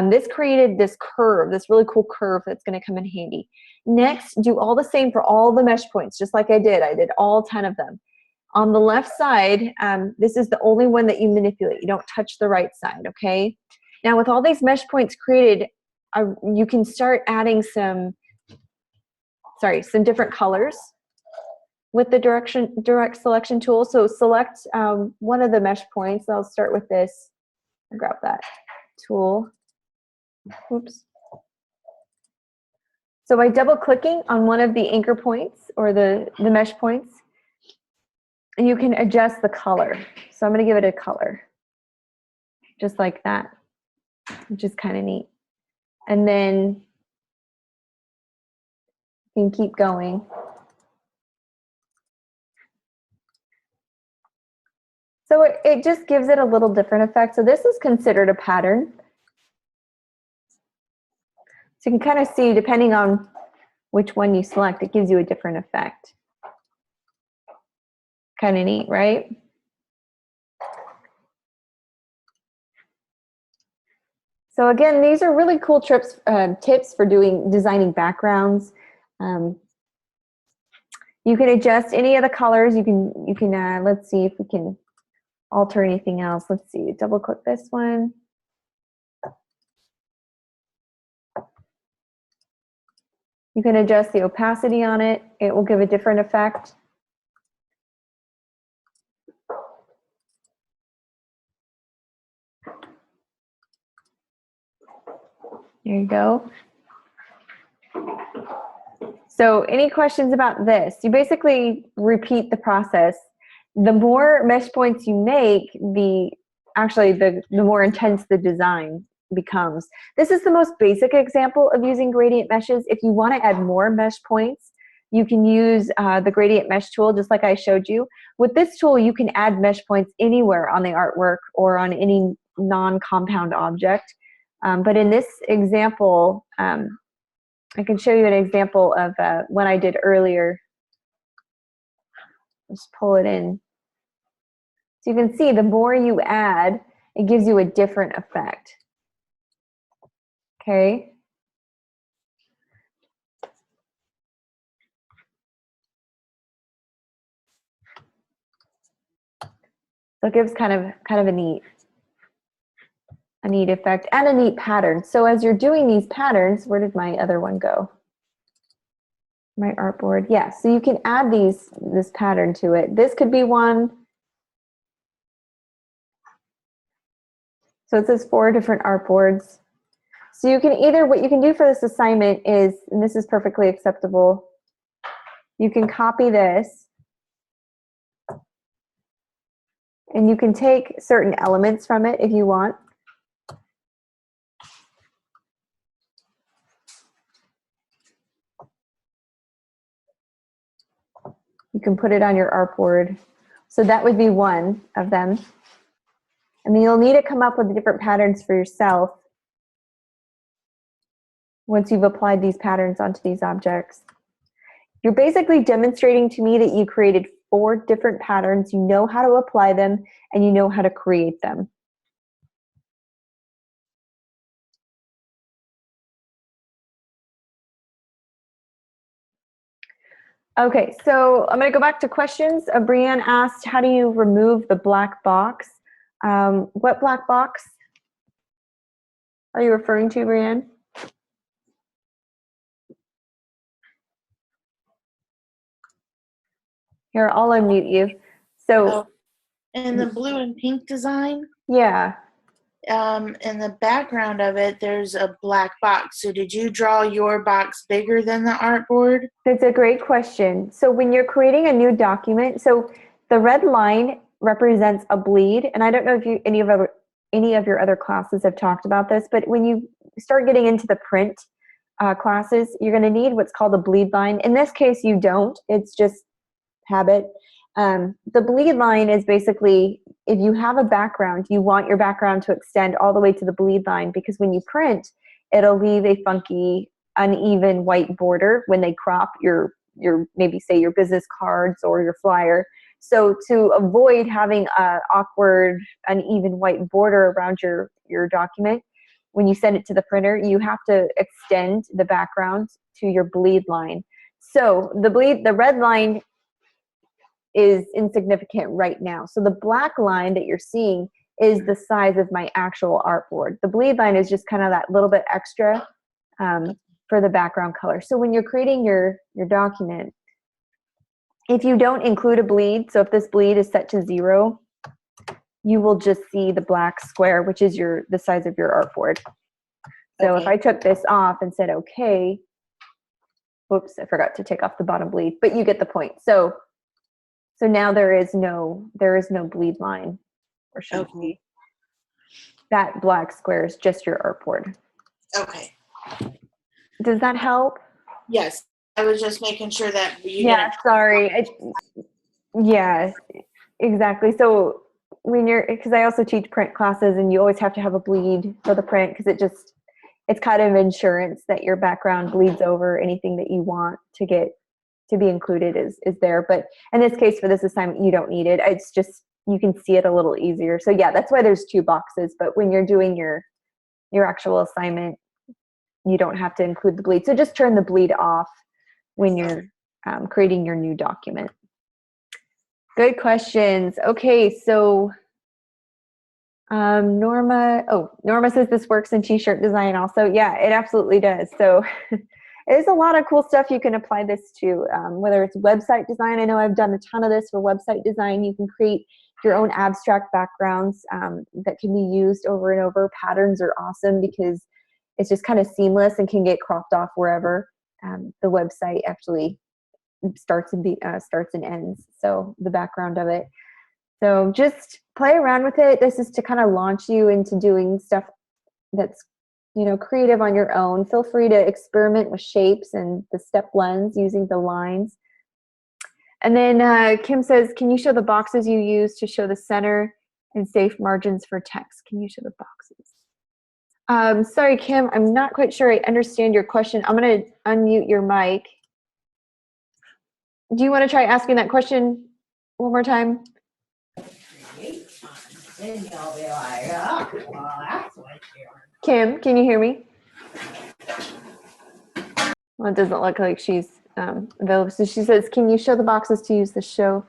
This created this curve, this really cool curve that's going to come in handy. Next, do all the same for all the mesh points, just like I did. I did all 10 of them. On the left side, this is the only one that you manipulate. You don't touch the right side, okay? Now with all these mesh points created, you can start adding some different colors with the direct selection tool. So select one of the mesh points. I'll start with this. I'll grab that tool. Oops. So by double clicking on one of the anchor points or the mesh points, you can adjust the color. So I'm going to give it a color, just like that, which is kind of neat. And then you can keep going. So it just gives it a little different effect. So this is considered a pattern. So you can kind of see, depending on which one you select, it gives you a different effect. Kind of neat, right? So again, these are really cool tips for designing backgrounds. You can adjust any of the colors. You can let's see if we can alter anything else. Let's see, double click this one. You can adjust the opacity on it. It will give a different effect. There you go. So any questions about this? You basically repeat the process. The more mesh points you make, the more intense the design becomes. This is the most basic example of using gradient meshes. If you want to add more mesh points, you can use the gradient mesh tool, just like I showed you. With this tool, you can add mesh points anywhere on the artwork or on any non-compound object. But in this example, I can show you an example of what I did earlier. Just pull it in. So you can see the more you add, it gives you a different effect. Okay. So it gives kind of a neat effect and a neat pattern. So as you're doing these patterns, where did my other one go? My artboard, yeah. So you can add this pattern to it. This could be one. So it says 4 different artboards. So you can what you can do for this assignment is, and this is perfectly acceptable, you can copy this and you can take certain elements from it if you want. You can put it on your artboard. So that would be one of them. And then you'll need to come up with different patterns for yourself once you've applied these patterns onto these objects. You're basically demonstrating to me that you created 4 different patterns, you know how to apply them, and you know how to create them. Okay, so I'm going to go back to questions. Brianne asked, how do you remove the black box? What black box are you referring to, Brianne? Here, I'll unmute you. So, in the blue and pink design, yeah. in the background of it, there's a black box. So did you draw your box bigger than the artboard? That's a great question. So when you're creating a new document, so the red line represents a bleed, and I don't know if any of your other classes have talked about this, but when you start getting into the print classes, you're going to need what's called a bleed line. In this case, you don't. It's just habit. The bleed line is basically if you have a background, you want your background to extend all the way to the bleed line, because when you print, it'll leave a funky, uneven white border when they crop your maybe say your business cards or your flyer. So to avoid having a awkward, uneven white border around your document, when you send it to the printer, you have to extend the background to your bleed line. So the red line is insignificant right now. So the black line that you're seeing is the size of my actual artboard. The bleed line is just kind of that little bit extra for the background color. So when you're creating your document, if you don't include a bleed, so if this bleed is set to 0, you will just see the black square, which is the size of your artboard. So if I took this off and said, okay, whoops, I forgot to take off the bottom bleed, but you get the point. So now there is no bleed line, or should be. That black square is just your artboard. Okay. Does that help? Yes. I was just making sure that you Yeah, sorry. Yeah, exactly. So because I also teach print classes, and you always have to have a bleed for the print, because it's kind of insurance that your background bleeds over. Anything that you want to be included is there. But in this case, for this assignment, you don't need it. It's just, you can see it a little easier. So yeah, that's why there's 2 boxes. But when you're doing your actual assignment, you don't have to include the bleed. So just turn the bleed off when you're creating your new document. Good questions. Okay, so Norma says this works in t-shirt design also. Yeah, it absolutely does. So there's a lot of cool stuff you can apply this to, whether it's website design. I know I've done a ton of this for website design. You can create your own abstract backgrounds that can be used over and over. Patterns are awesome because it's just kind of seamless and can get cropped off wherever the website actually starts and ends. So the background of it. So just play around with it. This is to kind of launch you into doing stuff that's, creative on your own. Feel free to experiment with shapes and the step blends using the lines. And then Kim says, can you show the boxes you use to show the center and safe margins for text? Can you show the boxes? Sorry, Kim, I'm not quite sure I understand your question. I'm going to unmute your mic. Do you want to try asking that question one more time? Kim, can you hear me? Well, it doesn't look like she's available. So she says, can you show the boxes to use the show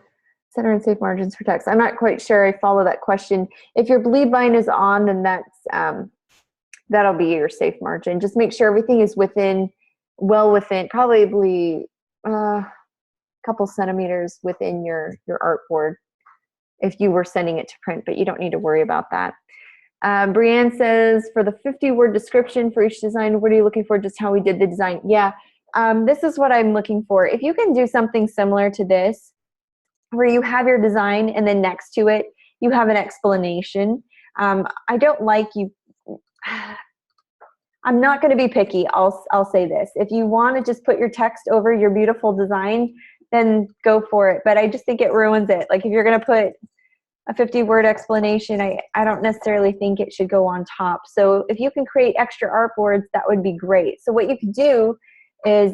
center and safe margins for text? I'm not quite sure I follow that question. If your bleed line is on, then that'll be your safe margin. Just make sure everything is well within, probably a couple centimeters within your artboard if you were sending it to print, but you don't need to worry about that. Brianne says, for the 50-word description for each design, what are you looking for? Just how we did the design. Yeah, this is what I'm looking for. If you can do something similar to this, where you have your design and then next to it, you have an explanation. I don't like you. I'm not going to be picky. I'll say this. If you want to just put your text over your beautiful design, then go for it. But I just think it ruins it. Like if you're going to put a 50-word explanation, I don't necessarily think it should go on top. So if you can create extra artboards, that would be great. So what you could do is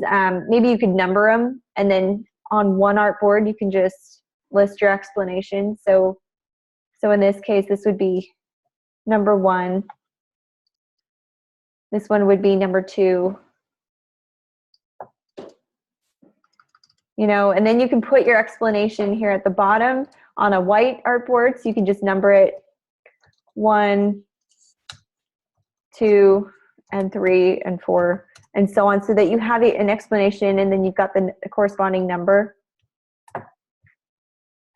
maybe you could number them, and then on one artboard, you can just list your explanation. So in this case, this would be number 1. This one would be number 2. And then you can put your explanation here at the bottom on a white artboard. So you can just number it 1, 2, and 3, and 4, and so on, so that you have an explanation and then you've got the corresponding number.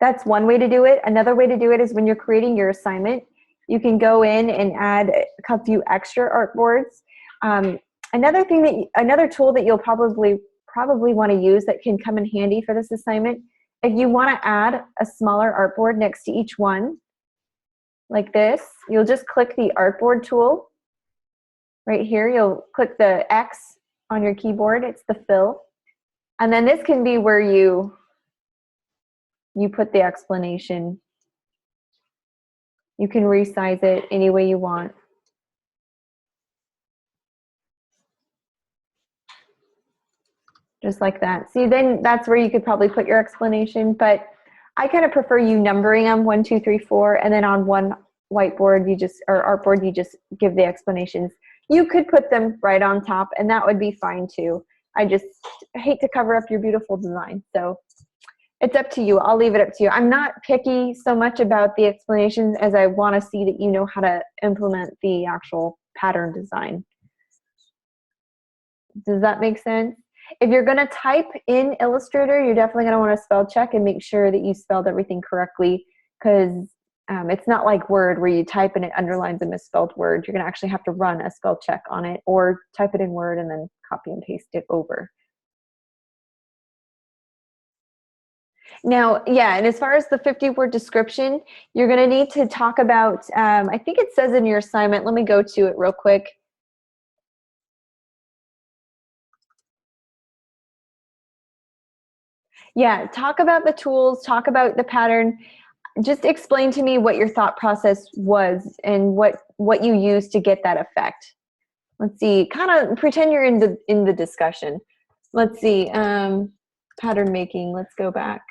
That's one way to do it. Another way to do it is when you're creating your assignment, you can go in and add a few extra artboards. Another tool that you'll probably want to use that can come in handy for this assignment, if you want to add a smaller artboard next to each one, like this, you'll just click the artboard tool right here. You'll click the X on your keyboard. It's the fill. And then this can be where you put the explanation You can resize it any way you want. Just like that. See, then that's where you could probably put your explanation, but I kind of prefer you numbering them 1, 2, 3, 4, and then on one whiteboard, or artboard, you just give the explanations. You could put them right on top, and that would be fine too. I just hate to cover up your beautiful design, so it's up to you. I'll leave it up to you. I'm not picky so much about the explanations as I want to see that you know how to implement the actual pattern design. Does that make sense? If you're going to type in Illustrator, you're definitely going to want to spell check and make sure that you spelled everything correctly, because it's not like Word where you type and it underlines a misspelled word. You're going to actually have to run a spell check on it, or type it in Word and then copy and paste it over. Now, yeah, and as far as the 50-word description, you're going to need to talk about, I think it says in your assignment, let me go to it real quick. Yeah, talk about the tools, talk about the pattern. Just explain to me what your thought process was and what you used to get that effect. Let's see, kind of pretend you're in the discussion. Let's see, pattern making, let's go back.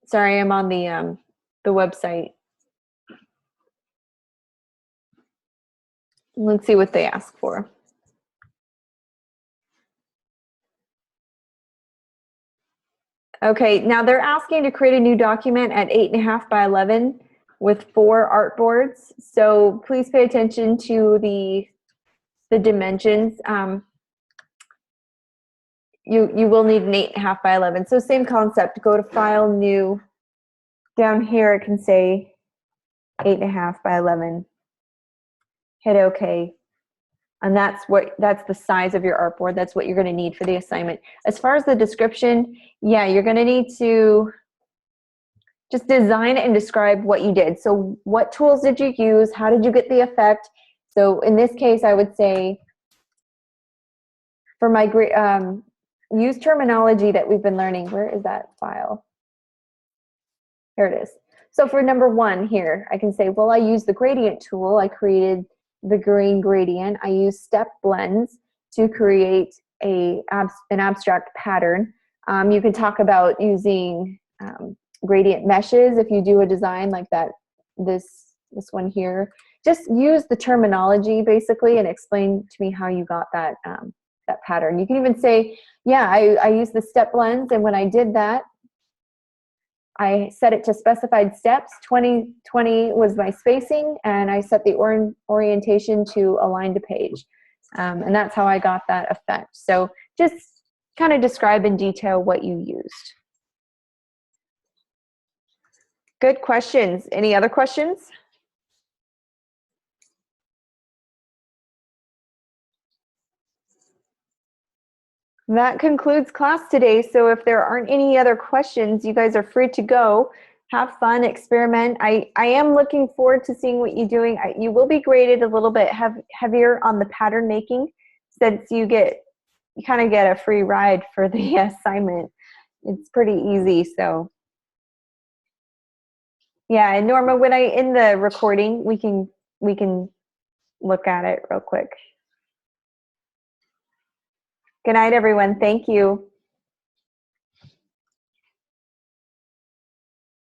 Sorry, I'm on the website. Let's see what they ask for. Okay, now they're asking to create a new document at 8.5 by 11 with 4 artboards. So please pay attention to the dimensions. You will need an 8.5 by 11. So same concept. Go to File, New. Down here it can say 8.5 by 11. Hit OK. And that's the size of your artboard. That's what you're going to need for the assignment. As far as the description, yeah, you're going to need to just design and describe what you did. So what tools did you use? How did you get the effect? So in this case, I would say for my use terminology that we've been learning. Where is that file? Here it is. So for number 1 here, I can say, well, I used the gradient tool. I created the green gradient. I use step blends to create an abstract pattern. You can talk about using gradient meshes if you do a design like that. This one here. Just use the terminology basically and explain to me how you got that that pattern. You can even say, yeah, I used the step blends, and when I did that, I set it to specified steps. 20 was my spacing, and I set the orientation to align to page. And that's how I got that effect. So just kind of describe in detail what you used. Good questions. Any other questions? That concludes class today. So if there aren't any other questions, you guys are free to go. Have fun, experiment. I am looking forward to seeing what you're doing. You will be graded a little bit heavier on the pattern making, since you kind of get a free ride for the assignment. It's pretty easy. So yeah, and Norma, when I end the recording, we can look at it real quick. Good night, everyone. Thank you.